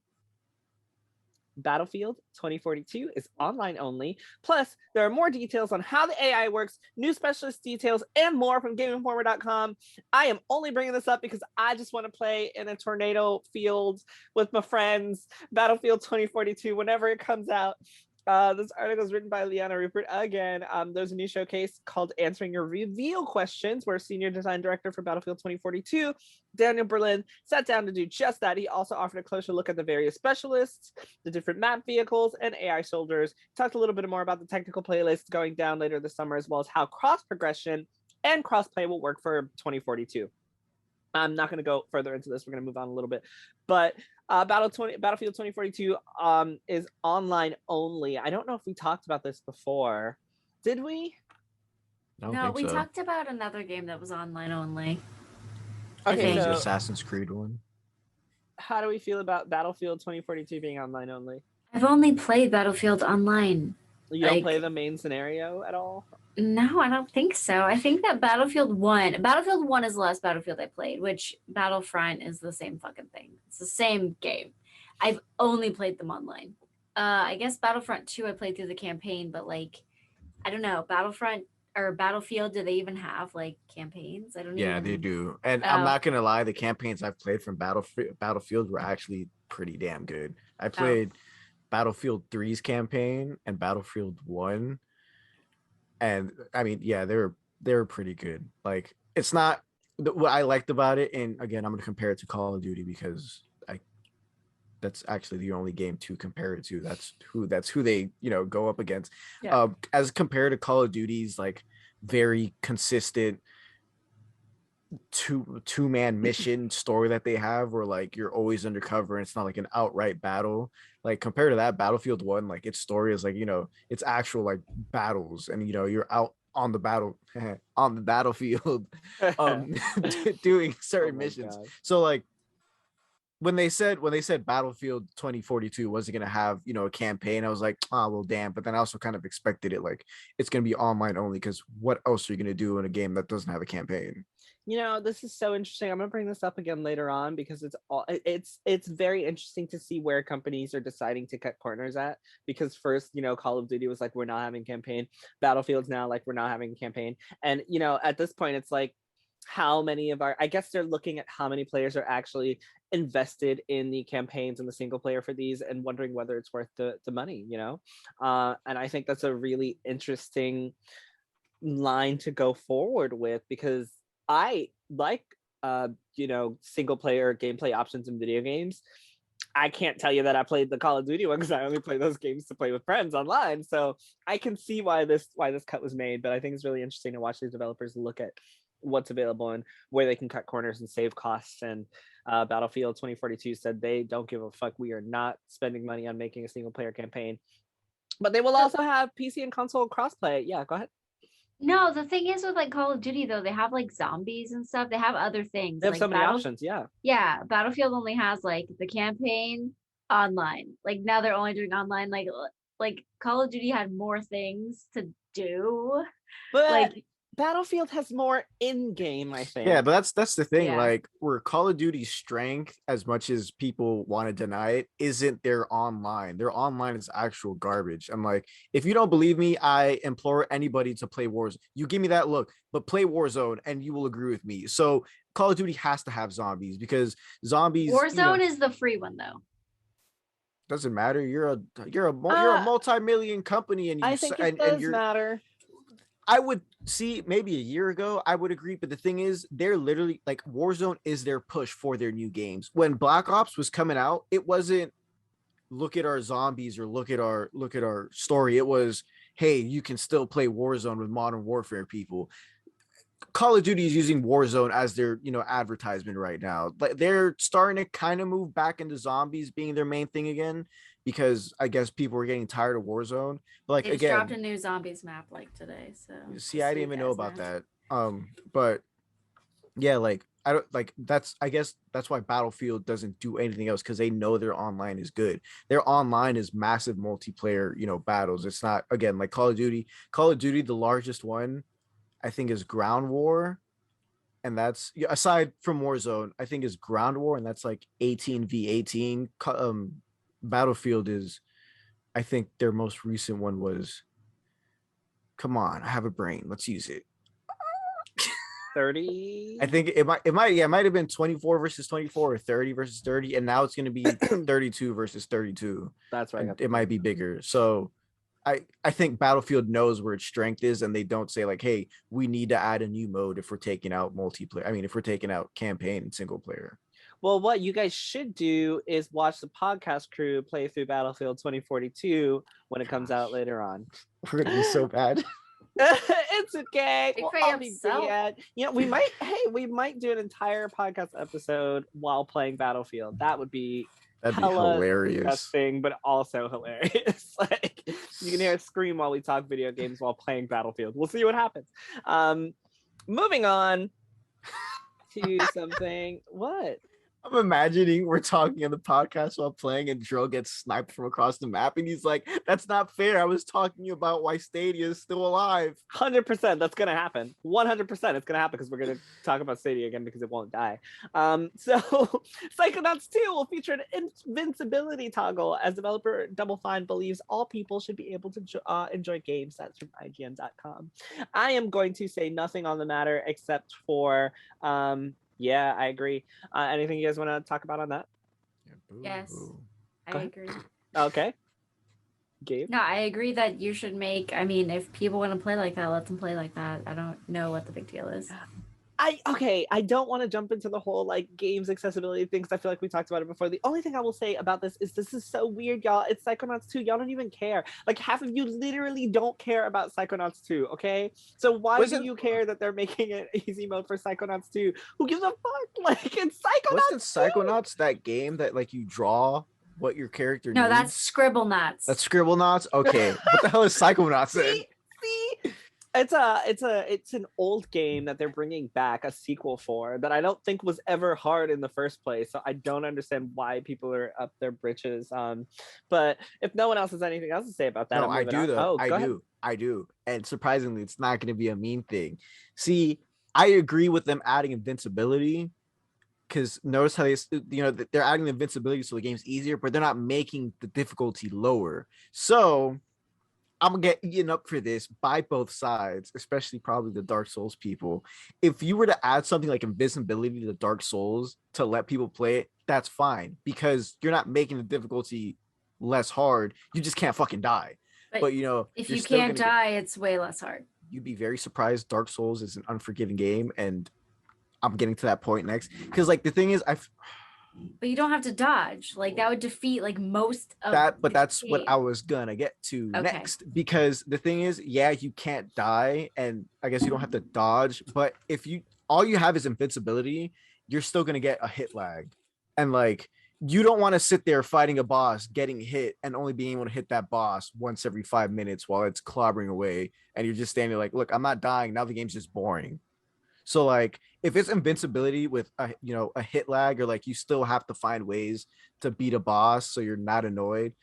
Battlefield 2042 is online only. Plus, there are more details on how the AI works, new specialist details, and more from GameInformer.com. I am only bringing this up because I just want to play in a tornado field with my friends. Battlefield 2042, whenever it comes out. This article is written by Liana Rupert. Again, there's a new showcase called Answering Your Reveal Questions, where Senior Design Director for Battlefield 2042, Daniel Berlin, sat down to do just that. He also offered a closer look at the various specialists, the different map vehicles, and AI soldiers. Talked a little bit more about the technical playlist going down later this summer, as well as how cross progression and crossplay will work for 2042. I'm not going to go further into this. We're going to move on a little bit, but Battlefield 2042 is online only. I don't know if we talked about this before. Did we? No, we talked about another game that was online only. Okay, so the Assassin's Creed one. How do we feel about Battlefield 2042 being online only? I've only played Battlefield online. You don't play the main scenario at all? No, I don't think so. I think that Battlefield 1 is the last Battlefield I played, which Battlefront is the same fucking thing. It's the same game. I've only played them online. I guess Battlefront 2 I played through the campaign, but like, I don't know, Battlefront or Battlefield, do they even have like campaigns? I don't know. Yeah, they do. And I'm not gonna lie, the campaigns I've played from Battlefield were actually pretty damn good. I played Battlefield 3's campaign and Battlefield 1. And I mean, yeah, they're pretty good. Like, it's not what I liked about it, and again, I'm gonna compare it to Call of Duty because that's actually the only game to compare it to. That's who they, you know, go up against. Yeah. As compared to Call of Duty's like very consistent two-man mission story that they have, where like you're always undercover and it's not like an outright battle. Like, compared to that, Battlefield 1, like its story is like, you know, it's actual like battles, and you know, you're out on the battlefield doing certain missions. God. So like when they said Battlefield 2042 wasn't gonna have, you know, a campaign, I was like, oh well, damn. But then I also kind of expected it, like, it's gonna be online only, because what else are you gonna do in a game that doesn't have a campaign? You know, this is so interesting. I'm gonna bring this up again later on, because it's very interesting to see where companies are deciding to cut corners at. Because first, you know, Call of Duty was like, we're not having a campaign. Battlefield's now like, we're not having a campaign. And you know, at this point, it's like, how many of our, I guess they're looking at how many players are actually invested in the campaigns and the single player for these, and wondering whether it's worth the money, you know. And I think that's a really interesting line to go forward with, because I like you know, single player gameplay options in video games. I can't tell you that I played the Call of Duty one, because I only play those games to play with friends online. So I can see why this cut was made, but I think it's really interesting to watch these developers look at what's available and where they can cut corners and save costs. And Battlefield 2042 said they don't give a fuck. We are not spending money on making a single player campaign, but they will also have PC and console crossplay. Yeah, go ahead. No, the thing is with like Call of Duty though, they have like zombies and stuff. They have other things. They have like so many options. Yeah. Yeah, Battlefield only has like the campaign, online. Like now they're only doing online. Like Call of Duty had more things to do. But like Battlefield has more in-game, I think. Yeah, but that's the thing. Yeah. Like, where Call of Duty's strength, as much as people want to deny it, isn't their online. Their online is actual garbage. I'm like, if you don't believe me, I implore anybody to play Warzone. You give me that look, but play Warzone, and you will agree with me. So Call of Duty has to have zombies because zombies. Warzone is the free one though. Doesn't matter. You're a multi-million company, and I think it does you're, matter. I would see maybe a year ago, I would agree. But the thing is, they're literally like Warzone is their push for their new games. When Black Ops was coming out, it wasn't look at our zombies or look at our story. It was, hey, you can still play Warzone with Modern Warfare people. Call of Duty is using Warzone as their, advertisement right now. Like they're starting to kind of move back into zombies being their main thing again, because I guess people were getting tired of Warzone. But like They just again, dropped a new zombies map like today. So see, I didn't even know about that. But yeah, like I don't like that's I guess that's why Battlefield doesn't do anything else, because they know their online is good. Their online is massive multiplayer, battles. It's not, again, like Call of Duty. Call of Duty, the largest one, I think, is Ground War. And that's, aside from Warzone, I think is Ground War, and that's like 18v18. Battlefield is, I think their most recent one was, come on, I have a brain. Let's use it. 30. I think it might have been 24 versus 24 or 30 versus 30, and now it's going to be 32 versus 32. That's right. It might be bigger. So I think Battlefield knows where its strength is, and they don't say like, hey, we need to add a new mode if we're taking out multiplayer. I mean, if we're taking out campaign and single player. Well, what you guys should do is watch the podcast crew play through Battlefield 2042 when it comes out later on. We're going to be so bad. It's okay. We'll all be bad. We might do an entire podcast episode while playing Battlefield. That'd be hilarious. Disgusting, but also hilarious. Like you can hear us scream while we talk video games while playing Battlefield. We'll see what happens. Moving on to something. What? I'm imagining we're talking on the podcast while playing, and Jerel gets sniped from across the map, and he's like, that's not fair. I was talking about why Stadia is still alive. 100%. That's going to happen. 100%. It's going to happen because we're going to talk about Stadia again because it won't die. So Psychonauts 2 will feature an Invincibility toggle, as developer Double Fine believes all people should be able to enjoy games. That's from IGN.com. I am going to say nothing on the matter except for... yeah, I agree. Anything you guys want to talk about on that? Yes, I agree. Okay. Gabe? No, I agree that you should make, I mean, if people want to play like that, let them play like that. I don't know what the big deal is. I don't want to jump into the whole like games accessibility thing because I feel like we talked about it before. The only thing I will say about this is so weird, y'all. It's Psychonauts 2. Y'all don't even care. Like half of you literally don't care about Psychonauts 2, okay? So why do you care that they're making an easy mode for Psychonauts 2? Who gives a fuck? Like it's Psychonauts. Wasn't Psychonauts that game that like you draw what your character needs? No, that's Scribblenauts. That's Scribblenauts? Okay. What the hell is Psychonauts then? See? It's an old game that they're bringing back a sequel for that I don't think was ever hard in the first place. So I don't understand why people are up their britches. But if no one else has anything else to say about that, no, I do though. Oh, I do. And surprisingly, it's not going to be a mean thing. See, I agree with them adding invincibility, because notice how they're adding the invincibility so the game's easier, but they're not making the difficulty lower. So I'm gonna get eaten up for this by both sides, especially probably the Dark Souls people. If you were to add something like invincibility to Dark Souls to let people play it, that's fine, because you're not making the difficulty less hard. You just can't fucking die. But if you can't die, it's way less hard. You'd be very surprised. Dark Souls is an unforgiving game, and I'm getting to that point next. Because like the thing is, but you don't have to dodge. Like that would defeat like most of that. But that's what I was gonna get to next. Because the thing is, yeah, you can't die, and I guess you don't have to dodge. But if all you have is invincibility, you're still gonna get a hit lag, and like you don't want to sit there fighting a boss, getting hit, and only being able to hit that boss once every 5 minutes while it's clobbering away, and you're just standing like, look, I'm not dying now. The game's just boring. So like if it's invincibility with a hit lag, or like you still have to find ways to beat a boss so you're not annoyed.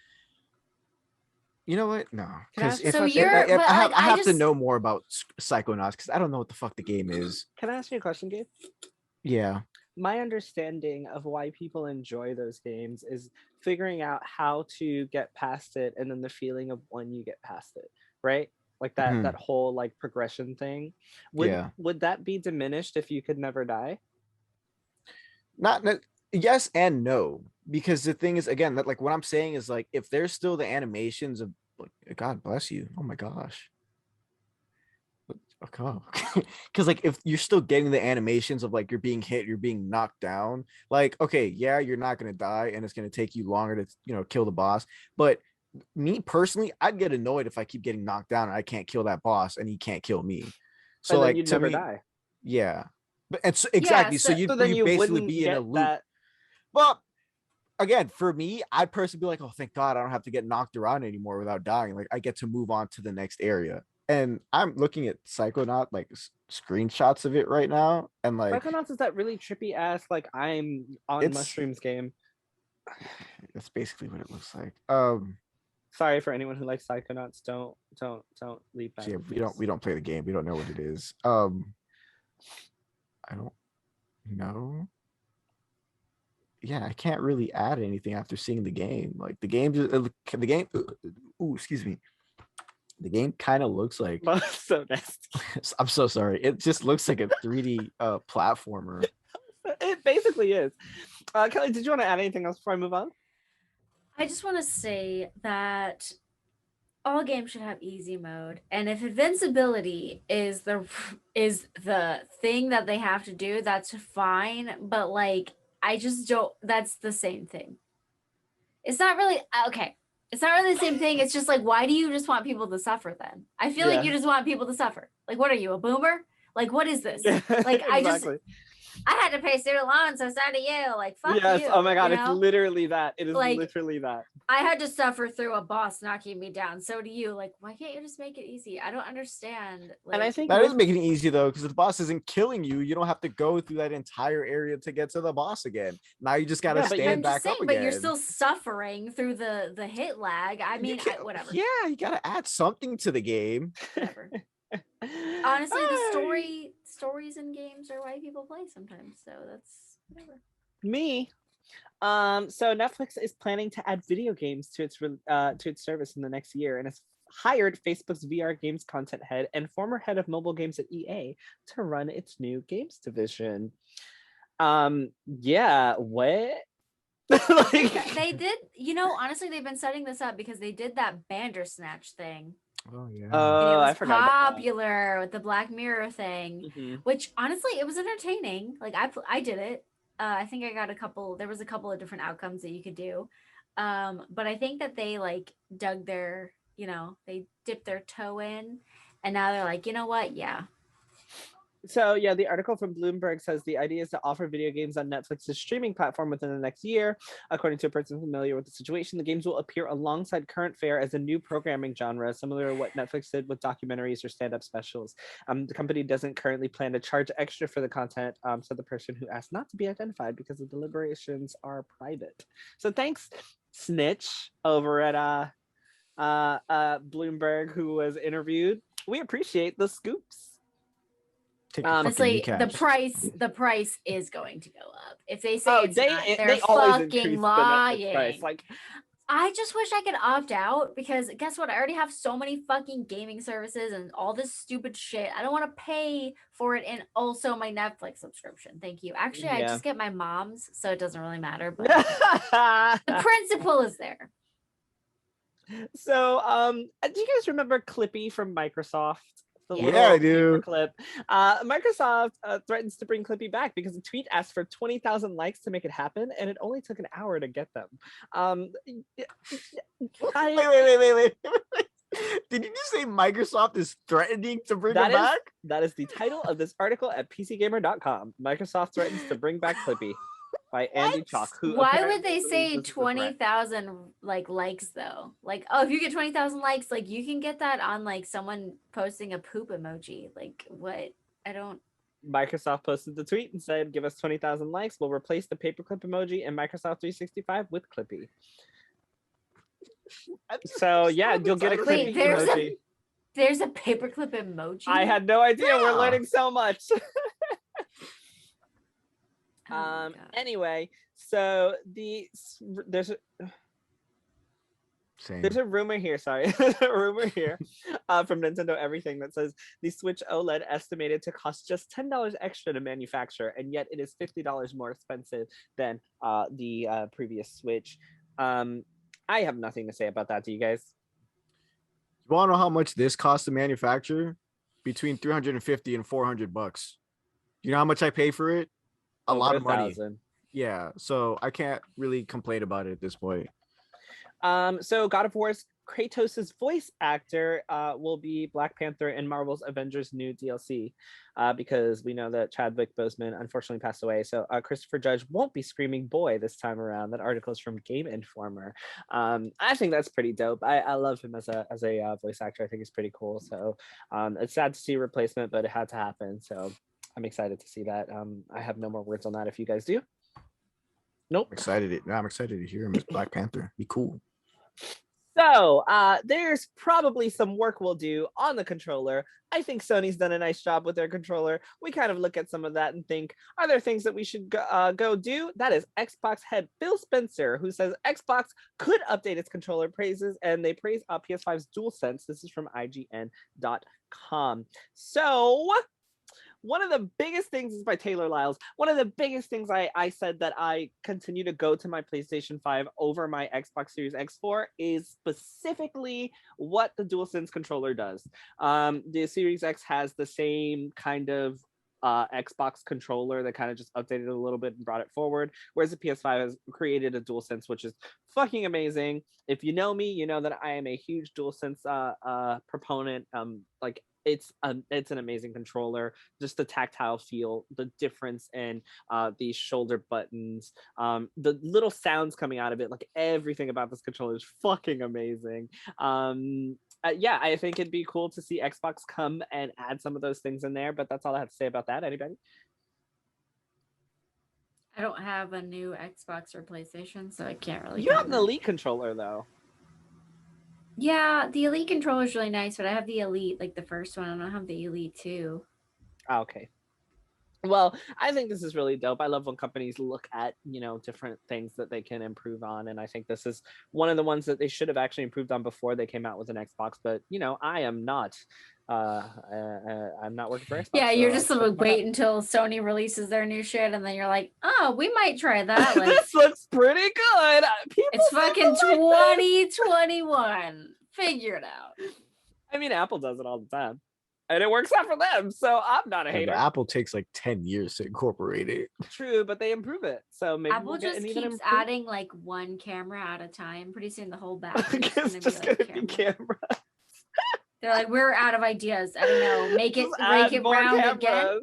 You know what? No, because if, so if, you're, if but I have like I have to know more about Psychonauts because I don't know what the fuck the game is. Can I ask you a question, Gabe? Yeah. My understanding of why people enjoy those games is figuring out how to get past it, and then the feeling of when you get past it, right? Like that whole like progression thing. Would that be diminished if you could never die? Not yes and no, because the thing is, again, that like what I'm saying is like if there's still the animations of like God bless you, oh my gosh, because like if you're still getting the animations of like you're being hit, you're being knocked down, like okay, yeah, you're not gonna die and it's gonna take you longer to kill the boss, but me personally, I'd get annoyed if I keep getting knocked down and I can't kill that boss and he can't kill me. So and then like you'd to never me, die. yeah, but it's exactly, so so then you you basically wouldn't be in a get loop. that. Well, again, for me, I'd personally be like, oh, thank God I don't have to get knocked around anymore without dying. Like I get to move on to the next area. And I'm looking at Psychonaut like screenshots of it right now, and like Psychonauts is that really trippy ass like I'm on mushrooms game. That's basically what it looks like. Sorry for anyone who likes Psychonauts. Don't leave back. Yeah, we don't play the game. We don't know what it is. I don't know. Yeah, I can't really add anything after seeing the game. Like the game, excuse me. The game kind of looks like so nasty. I'm so sorry. It just looks like a 3D platformer. It basically is. Kelly, did you want to add anything else before I move on? I just want to say that all games should have easy mode, and if invincibility is the thing that they have to do, that's fine. But like, I just don't. That's the same thing. It's not really okay. It's not really the same thing. It's just like, why do you just want people to suffer then? I feel like you just want people to suffer. Like, what are you, a boomer? Like, what is this? Like, exactly. I had to pay student loans, so sad to you. Like, fuck yes, you. Oh my God, you it's know? literally that. It is like, literally that. I had to suffer through a boss knocking me down. So do you. Like, why can't you just make it easy? I don't understand. Like, and I think that is making it easy though, because the boss isn't killing you. You don't have to go through that entire area to get to the boss again. Now you just gotta stand back up again. But you're still suffering through the hit lag. I mean, whatever. Yeah, you gotta add something to the game. Whatever. Honestly, the stories in games are why people play sometimes. So that's whatever. Me. So Netflix is planning to add video games to its service in the next year, and it's hired Facebook's VR games content head and former head of mobile games at EA to run its new games division. Yeah, what? Like, they did, honestly, they've been setting this up because they did that Bandersnatch thing. Oh yeah. Oh, I forgot popular with the Black Mirror thing, which honestly it was entertaining. Like I did it. I think I got there was a couple of different outcomes that you could do. But I think that they like dug their, they dipped their toe in, and now they're like, you know what? Yeah. So yeah, the article from Bloomberg says the idea is to offer video games on Netflix's streaming platform within the next year. According to a person familiar with the situation, the games will appear alongside current fare as a new programming genre, similar to what Netflix did with documentaries or stand-up specials. The company doesn't currently plan to charge extra for the content, said the person who asked not to be identified because the deliberations are private. So thanks, Snitch, over at Bloomberg, who was interviewed. We appreciate the scoops. Honestly, the price is going to go up. If they say they're fucking lying. Like, I just wish I could opt out, because guess what? I already have so many fucking gaming services and all this stupid shit. I don't want to pay for it, and also my Netflix subscription. Thank you. Actually, I just get my mom's, so it doesn't really matter. But the principle is there. So, do you guys remember Clippy from Microsoft? Yeah, I do. Clip. Microsoft threatens to bring Clippy back because the tweet asked for 20,000 likes to make it happen, and it only took an hour to get them. Wait. Did you just say Microsoft is threatening to bring it back? That is the title of this article at PCGamer.com. Microsoft threatens to bring back Clippy. By Andy Chalk. Why would they say 20,000 likes though? Like, oh, if you get 20,000 likes, you can get that on someone posting a poop emoji. Like, what? I don't. Microsoft posted the tweet and said, give us 20,000 likes. We'll replace the paperclip emoji in Microsoft 365 with Clippy. So yeah, you'll get a Clippy emoji. There's a paperclip emoji? I had no idea. Yeah. We're learning so much. Anyway, so there's a rumor here, sorry, a rumor here from Nintendo Everything that says the Switch OLED estimated to cost just $10 extra to manufacture, and yet it is $50 more expensive than the previous Switch. I have nothing to say about that. Do you guys? You want to know how much this costs to manufacture? Between $350 and $400. You know how much I pay for it? A lot of money. 1,000. Yeah, so I can't really complain about it at this point. So God of War's Kratos' voice actor will be Black Panther in Marvel's Avengers new DLC, because we know that Chadwick Boseman unfortunately passed away. So Christopher Judge won't be screaming boy this time around. That article is from Game Informer. I think that's pretty dope. I love him as a voice actor. I think he's pretty cool. So it's sad to see a replacement, but it had to happen. So I'm excited to see that. I have no more words on that. If you guys do. Nope. I'm excited to hear him as Black Panther. Be cool. So there's probably some work we'll do on the controller. I think Sony's done a nice job with their controller. We kind of look at some of that and think, are there things that we should go do? That is Xbox head Phil Spencer, who says Xbox could update its controller praises, and they praise PS5's DualSense. This is from IGN.com. So one of the biggest things is by Taylor Lyles. One of the biggest things I said that I continue to go to my PlayStation 5 over my Xbox Series X for is specifically what the DualSense controller does. The Series X has the same kind of Xbox controller that kind of just updated it a little bit and brought it forward, whereas the PS5 has created a DualSense, which is fucking amazing. If you know me, you know that I am a huge DualSense proponent. Like, it's an amazing controller. Just the tactile feel, the difference in these shoulder buttons, the little sounds coming out of it, like everything about this controller is fucking amazing. Yeah, I think it'd be cool to see Xbox come and add some of those things in there, but that's all I have to say about that. Anybody? I don't have a new Xbox or PlayStation, so I can't really. You have an Elite controller though. Yeah, the Elite controller is really nice, but I have the Elite, like the first one. I don't have the Elite 2. Okay. Well, I think this is really dope. I love when companies look at, different things that they can improve on. And I think this is one of the ones that they should have actually improved on before they came out with an Xbox. But, I am not. I'm not working for Xbox. Yeah, you're just wait until Sony releases their new shit, and then you're like, oh, we might try that. This looks pretty good. It's fucking 2021. Figure it out. I mean, Apple does it all the time, and it works out for them. So I'm not a hater. Apple takes like 10 years to incorporate it. True, but they improve it. So maybe Apple just keeps adding like one camera at a time. Pretty soon the whole bathroom is gonna be camera. They're like, we're out of ideas. I don't know. Make it round again.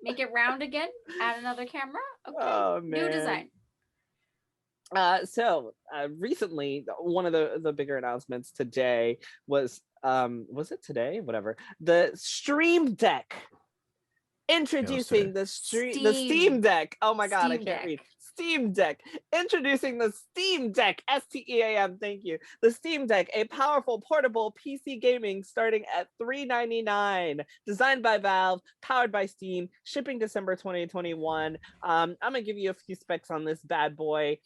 Make it round again. Add another camera. Okay. Oh, man. New design. So recently, one of the bigger announcements today was it today? Whatever. The Stream Deck. Introducing the Steam Deck. Oh my God, I can't read. Steam Deck. Introducing the Steam Deck. STEAM. Thank you. The Steam Deck, a powerful portable PC gaming starting at $399. Designed by Valve, powered by Steam, shipping December 2021. I'm gonna give you a few specs on this bad boy.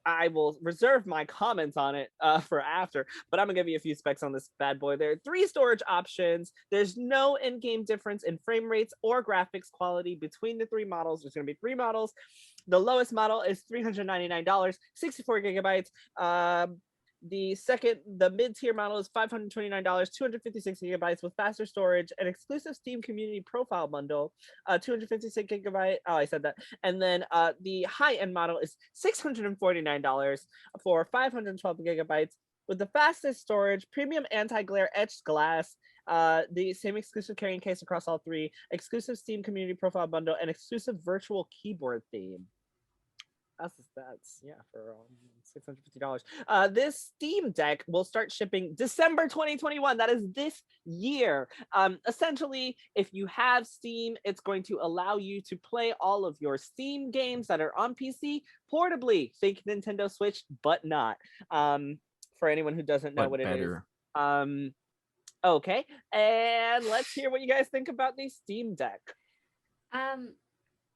I will reserve my comments on it for after, but I'm gonna give you a few specs on this bad boy. There are 3 storage options. There's no in-game difference in frame rates or graphics quality between the 3 models. There's gonna be 3 models. The lowest model is $399, 64 gigabytes. The mid-tier model is $529, 256 gigabytes with faster storage, an exclusive Steam community profile bundle, 256 gigabyte. Oh, I said that. And then the high-end model is $649 for 512 gigabytes with the fastest storage, premium anti-glare etched glass, the same exclusive carrying case across all 3, exclusive Steam community profile bundle, and exclusive virtual keyboard theme. That's yeah, for $650. This Steam Deck will start shipping December 2021. That is this year. Essentially, if you have Steam, it's going to allow you to play all of your Steam games that are on PC portably. Think Nintendo Switch, but not. For anyone who doesn't know But what better. it is. Okay, and let's hear what you guys think about the Steam Deck.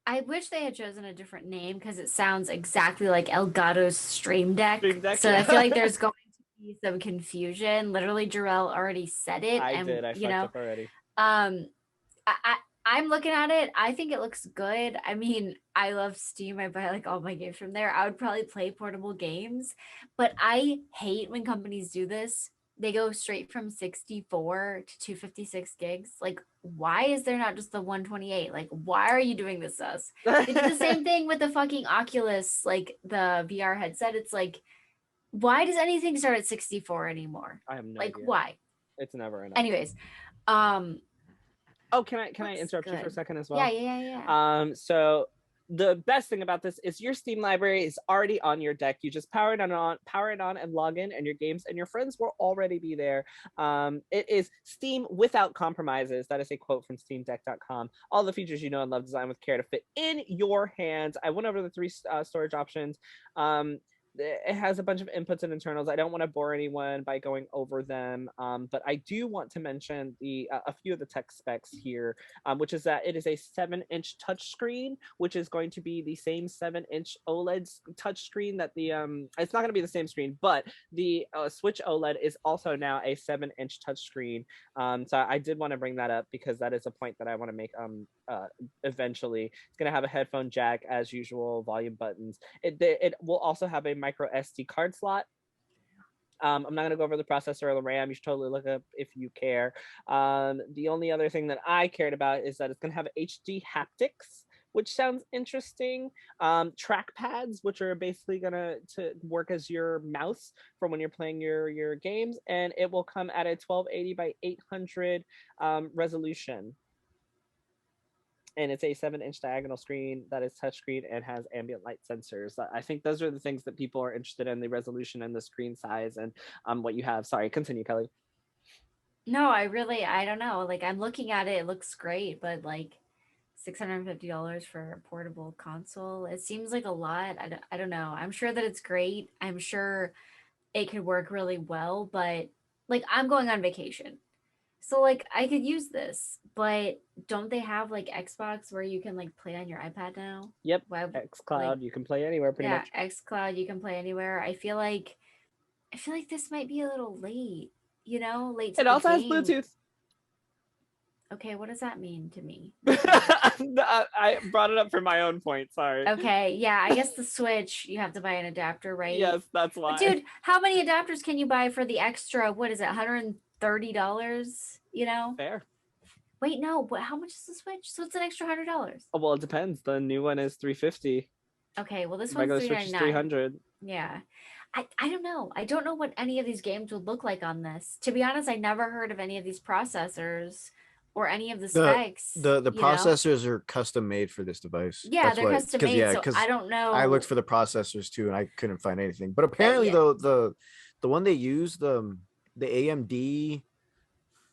I wish they had chosen a different name because it sounds exactly like Elgato's Stream Deck. So yeah. I feel like there's going to be some confusion. Literally, Jerel already said it. I did. I fucked up already. I'm looking at it. I think it looks good. I mean, I love Steam. I buy like all my games from there. I would probably play portable games, but I hate when companies do this. They go straight from 64 to 256 gigs. Like, why is there not just the 128? Like, why are you doing this to us? They did the same thing with the fucking Oculus, like the VR headset. It's like, why does anything start at 64 anymore? I have no idea. idea. Why? It's never enough. Anyways, oh, can I interrupt you for a second as well? Yeah. So the best thing about this is your Steam library is already on your deck. You just power it on and log in, and your games and your friends will already be there. It is Steam without compromises. That is a quote from steamdeck.com. All the features you know and love, designed with care to fit in your hands. I went over the 3 storage options. It has a bunch of inputs and internals. I don't want to bore anyone by going over them, but I do want to mention a few of the tech specs here, which is that it is a 7-inch touchscreen, which is going to be the same 7-inch OLED touchscreen that it's not going to be the same screen, but the Switch OLED is also now a 7-inch touchscreen. So I did want to bring that up because that is a point that I want to make eventually. It's going to have a headphone jack as usual, volume buttons. It will also have a micro SD card slot. I'm not going to go over the processor or the RAM. You should totally look up if you care. The only other thing that I cared about is that it's going to have HD haptics, which sounds interesting. Trackpads, which are basically going to work as your mouse for when you're playing your games. And it will come at a 1280 by 800 resolution. And it's a 7-inch diagonal screen that is touchscreen and has ambient light sensors. I think those are the things that people are interested in: the resolution and the screen size and what you have. Sorry, continue, Kelly. No, I don't know. Like, I'm looking at it, it looks great, but like $650 for a portable console, it seems like a lot. I don't know. I'm sure that it's great. I'm sure it could work really well, but like, I'm going on vacation. So like I could use this, but don't they have like Xbox where you can like play on your iPad now? Yep. xCloud, you can play anywhere pretty much. Yeah, xCloud, you can play anywhere. I feel like this might be a little late, late to it also has Bluetooth. Okay, what does that mean to me? I brought it up for my own point, sorry. Okay, yeah, I guess the Switch, you have to buy an adapter, right? Yes, that's why. But dude, how many adapters can you buy for the extra, what is it, $130, Fair. Wait, no, but how much is the Switch? So it's an extra $100. Oh, well, it depends. The new one is $350. Okay, well, this regular one's Switch is $300. Yeah. I don't know. I don't know what any of these games would look like on this. To be honest, I never heard of any of these processors or any of the specs. The processors are custom made for this device. Yeah, they're custom made, so I don't know. I looked for the processors too, and I couldn't find anything. But apparently, though, the one they use, the AMD.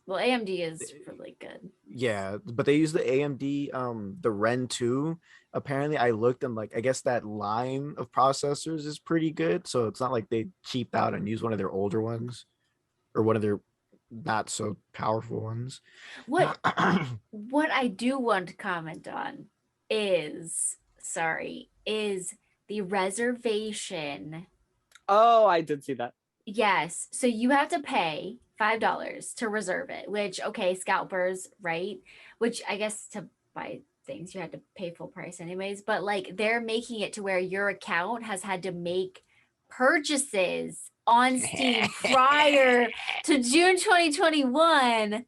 Well, AMD is really good. Yeah, but they use the AMD, the Ren 2. Apparently, I looked and I guess that line of processors is pretty good. So it's not like they cheaped out and used one of their older ones or one of their not so powerful ones. What I do want to comment on is the reservation. Oh, I did see that. Yes. So you have to pay $5 to reserve it, which, okay, scalpers, right? Which I guess to buy things you had to pay full price anyways, but they're making it to where your account has had to make purchases on Steam prior to June 2021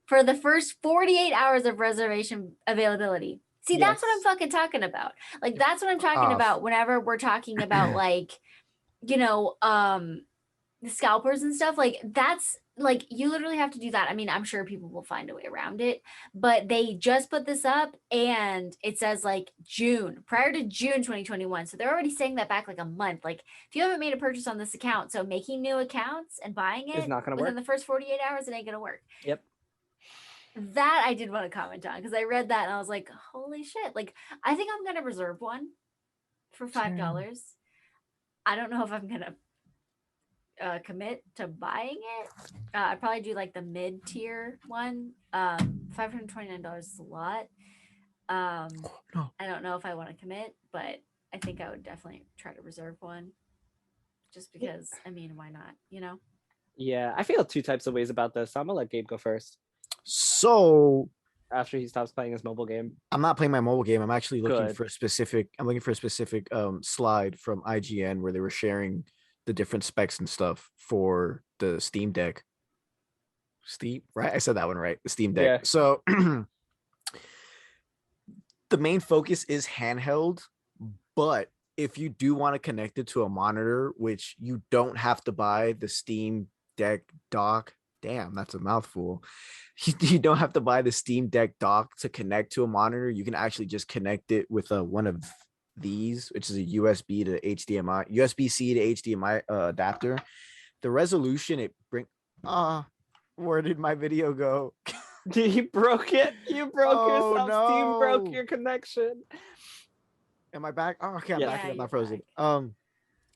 for the first 48 hours of reservation availability. See, that's what I'm fucking talking about. That's what I'm talking about whenever we're talking about the scalpers and stuff, like that's like you literally have to do that. I mean, I'm sure people will find a way around it, but they just put this up and it says like June, prior to June 2021. So they're already saying that back like a month. Like if you haven't made a purchase on this account, so making new accounts and buying It's it not gonna within work. the first 48 hours, it ain't gonna work. Yep. That I did want to comment on because I read that and I was like, holy shit. Like I think I'm gonna reserve one for $5. I don't know if I'm gonna commit to buying it. I'd probably do like the mid-tier one. $529 is a lot. No. I don't know if I want to commit, but I think I would definitely try to reserve one just because, I mean, why not, you know? Yeah, I feel two types of ways about this. So I'm gonna let Gabe go first So after he stops playing his mobile game. I'm not playing my mobile game. I'm actually looking Good. for a specific. I'm looking for a specific slide from IGN where they were sharing the different specs and stuff for the Steam Deck. Steam, right? I said that one right. The Steam Deck. Yeah. So the main focus is handheld, but if you do want to connect it to a monitor, which you don't have to buy the Steam Deck dock. Damn, that's a mouthful. You don't have to buy the Steam Deck dock to connect to a monitor. You can actually just connect it with one of these, which is a USB to HDMI, USB-C to HDMI adapter. The resolution it bring. Where did my video go? You broke it. You broke Oh, yourself. no. Steam broke your connection. Am I back? Oh, okay, I'm Yes. back. Yeah, I'm not you're frozen. back.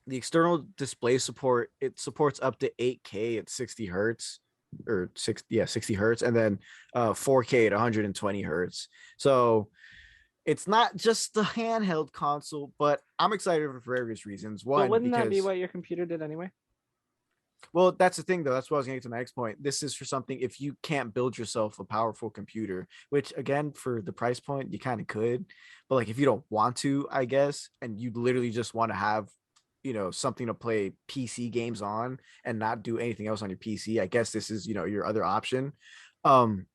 The external display support, it supports up to 8K at 60 hertz or 60 hertz, and then 4K at 120 hertz. So it's not just the handheld console, but I'm excited for various reasons. But One, wouldn't that be because what your computer did anyway? well, that's the thing though. That's what I was getting to my next point. This is for something if you can't build yourself a powerful computer, which again, for the price point, you kind of could, but like if you don't want to, I guess, and you literally just want to have, something to play PC games on and not do anything else on your PC, I guess this is, your other option. Um,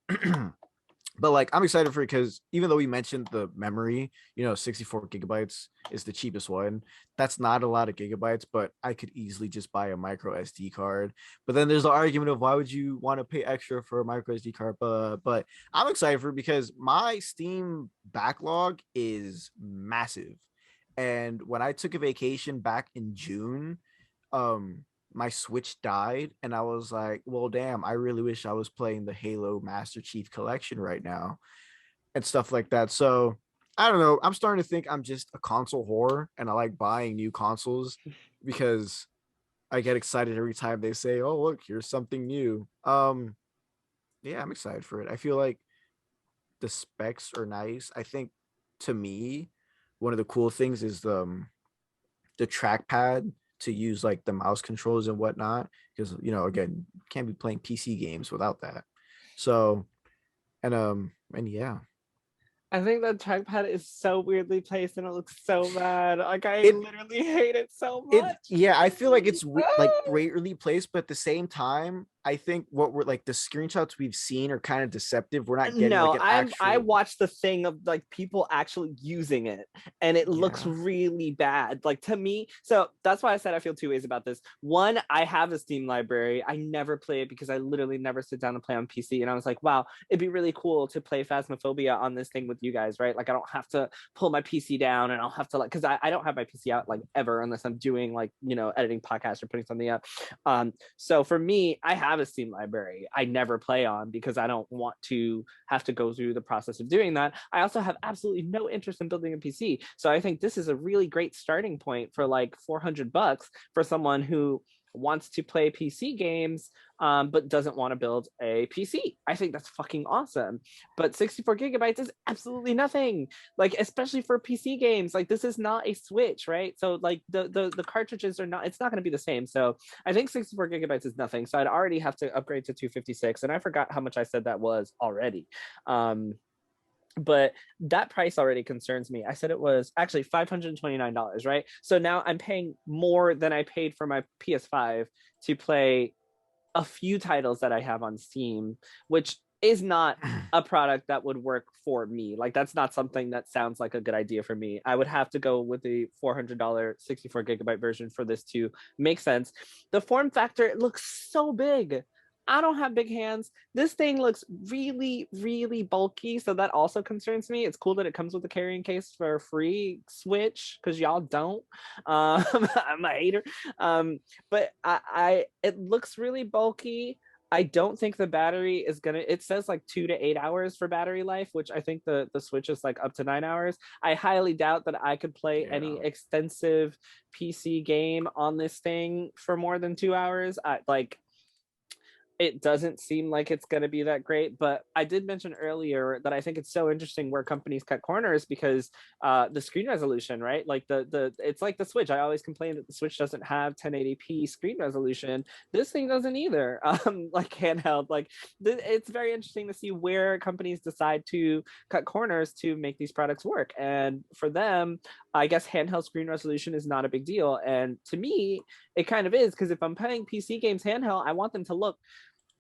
but like I'm excited for it because even though we mentioned the memory, 64 gigabytes is the cheapest one. That's not a lot of gigabytes, but I could easily just buy a micro SD card. But then there's the argument of why would you want to pay extra for a micro SD card? But I'm excited for it because my Steam backlog is massive. And when I took a vacation back in June, my Switch died, and I was like, well, damn, I really wish I was playing the Halo Master Chief Collection right now and stuff like that. So I don't know. I'm starting to think I'm just a console whore and I like buying new consoles because I get excited every time they say, oh, look, here's something new. Yeah, I'm excited for it. I feel like the specs are nice. I think to me, one of the cool things is the trackpad to use like the mouse controls and whatnot, because again, can't be playing PC games without that. So and yeah, I think the trackpad is so weirdly placed and it looks so bad. Like I it literally hate it so much. yeah, I feel like it's like weirdly placed, but at the same time, I think what we're like the screenshots we've seen are kind of deceptive. We're not getting like No, an I actual. watched the thing of like people actually using it and it looks Yeah. really bad. Like to me, so that's why I said I feel two ways about this. One, I have a Steam library. I never play it because I literally never sit down and play on PC. And I was like, wow, it'd be really cool to play Phasmophobia on this thing with you guys, right? Like I don't have to pull my PC down and I'll have to like, because I don't have my PC out like ever unless I'm doing like, editing podcasts or putting something up. So for me, I have a Steam library I never play on because I don't want to have to go through the process of doing that. I also have absolutely no interest in building a PC. So I think this is a really great starting point for like $400 for someone who wants to play PC games, but doesn't want to build a PC. I think that's fucking awesome. But 64 gigabytes is absolutely nothing. Like, especially for PC games, like this is not a Switch, right? So like the cartridges are not, it's not going to be the same. So I think 64 gigabytes is nothing. So I'd already have to upgrade to 256. And I forgot how much I said that was already. But that price already concerns me. I said it was actually $529, right? So now I'm paying more than I paid for my PS5 to play a few titles that I have on Steam, which is not a product that would work for me. Like, that's not something that sounds like a good idea for me. I would have to go with the $400 64 gigabyte version for this to make sense. The form factor, it looks so big. I don't have big hands. This thing looks really, really bulky, so that also concerns me. It's cool that it comes with a carrying case for a free Switch, because y'all don't. I'm a hater. But it looks really bulky. I don't think the battery is gonna, it says like 2 to 8 hours for battery life, which I think the Switch is like up to 9 hours. I highly doubt that I could play any extensive PC game on this thing for more than 2 hours. It doesn't seem like it's going to be that great, but I did mention earlier that I think it's so interesting where companies cut corners, because the screen resolution, right? Like it's like the Switch. I always complain that the Switch doesn't have 1080p screen resolution. This thing doesn't either. Like handheld, like it's very interesting to see where companies decide to cut corners to make these products work. And for them, I guess handheld screen resolution is not a big deal. And to me, it kind of is, because if I'm playing PC games handheld, I want them to look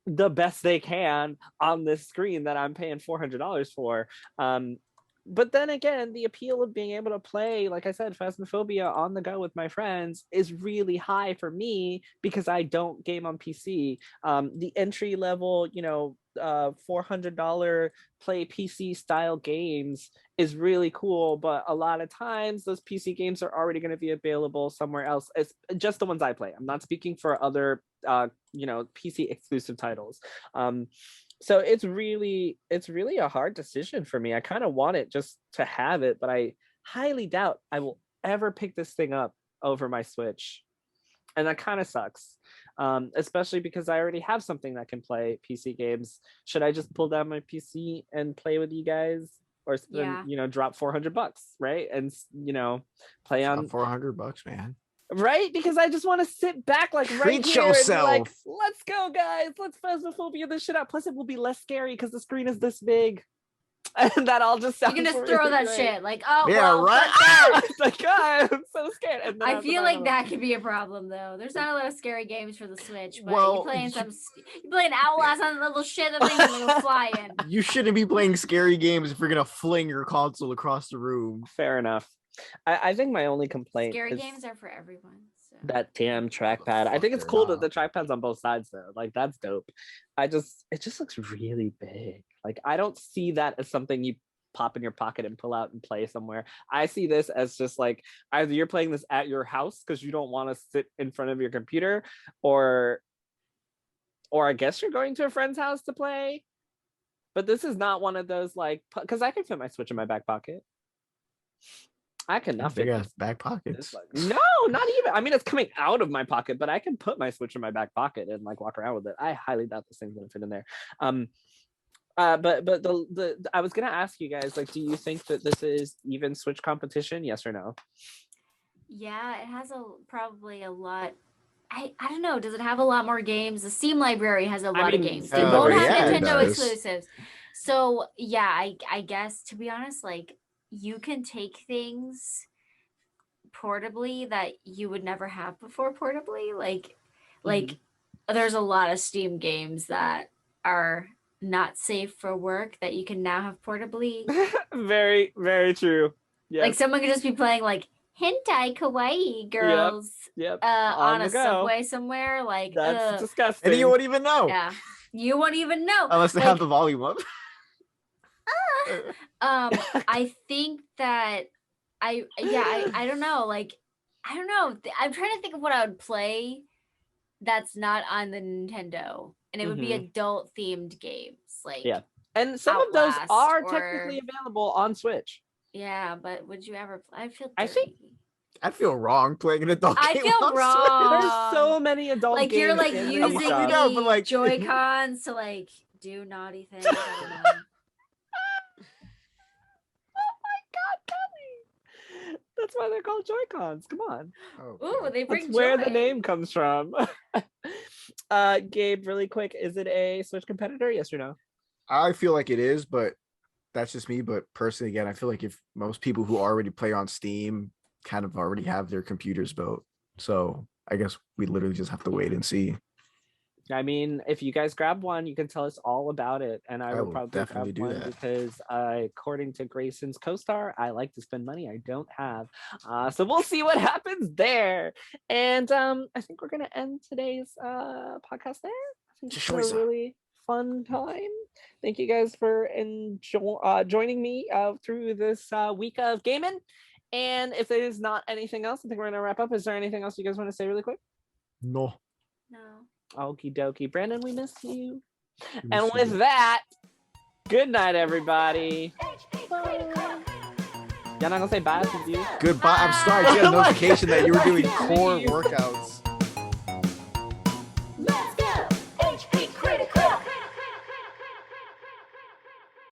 the best they can on this screen that I'm paying $400 for. But then again, the appeal of being able to play, like I said, Phasmophobia on the go with my friends is really high for me, because I don't game on PC. The entry level, $400 play PC style games is really cool, but a lot of times those PC games are already going to be available somewhere else. It's just the ones I play. I'm not speaking for other PC exclusive titles. So it's really a hard decision for me. I kind of want it just to have it, but I highly doubt I will ever pick this thing up over my Switch. And that kind of sucks, especially because I already have something that can play PC games. Should I just pull down my PC and play with you guys, or drop $400, right? And play on $400, man. Right? Because I just want to sit back like right Treat here yourself. and be like, let's go, guys. Let's Phasmophobia this shit out. Plus, it will be less scary because the screen is this big. And that all just sounds. You can just throw that shit like, right. It's like, God, I'm so scared. And then I feel like that could be a problem though. There's not a lot of scary games for the Switch, but you playing Outlast on the little shit, the thing is gonna fly in. You shouldn't be playing scary games if you're gonna fling your console across the room. Fair enough. I think my only complaint scary games are for everyone. So. That damn trackpad. I think it's cool that the trackpad's on both sides though. Like, that's dope. It just looks really big. Like, I don't see that as something you pop in your pocket and pull out and play somewhere. I see this as just like, either you're playing this at your house because you don't want to sit in front of your computer, or I guess you're going to a friend's house to play. But this is not one of those, like, because I can fit my Switch in my back pocket. I cannot fit big ass back pockets. No, not even. I mean, it's coming out of my pocket, but I can put my Switch in my back pocket and like walk around with it. I highly doubt this thing's gonna fit in there. But the I was gonna ask you guys, like, do you think that this is even Switch competition? Yes or no? Yeah, it has probably a lot. I don't know. Does it have a lot more games? The Steam library has a lot of games. They won't have Nintendo exclusives. So yeah, I guess, to be honest, like, you can take things portably that you would never have before portably. Like there's a lot of Steam games that are not safe for work that you can now have portably. Very, very true. Yeah. Like, someone could just be playing like hentai kawaii girls on a subway somewhere. Like, that's disgusting. And you won't even know. Yeah. You won't even know. Unless they have the volume up. I think that I don't know. Like, I don't know. I'm trying to think of what I would play that's not on the Nintendo, and it would be adult themed games. Like, and some of those are technically available on Switch. Yeah, but would you ever play? I feel wrong playing an adult game. I feel wrong. There's so many adult games. Like, you're like using the Joy-Cons to like do naughty things. I don't know. That's why they're called Joy-Cons. Come on. Ooh, they bring That's where the name comes from. Gabe, really quick, is it a Switch competitor? Yes or no? I feel like it is, but that's just me. But personally, again, I feel like if most people who already play on Steam kind of already have their computers built, so I guess we literally just have to wait and see. I mean, if you guys grab one, you can tell us all about it, and I will probably definitely grab do one that. because, according to Grayson's co-star, I like to spend money I don't have. So we'll see what happens there. And I think we're gonna end today's podcast there. I think it's been a really fun time. Thank you guys for joining me through this week of gaming. And if there's not anything else, I think we're gonna wrap up. Is there anything else you guys want to say really quick? No. Okie dokie. Brandon, we miss you. And with that, good night, everybody. Y'all not gonna say bye to you? Goodbye. I'm sorry. I got a notification that you were doing core workouts.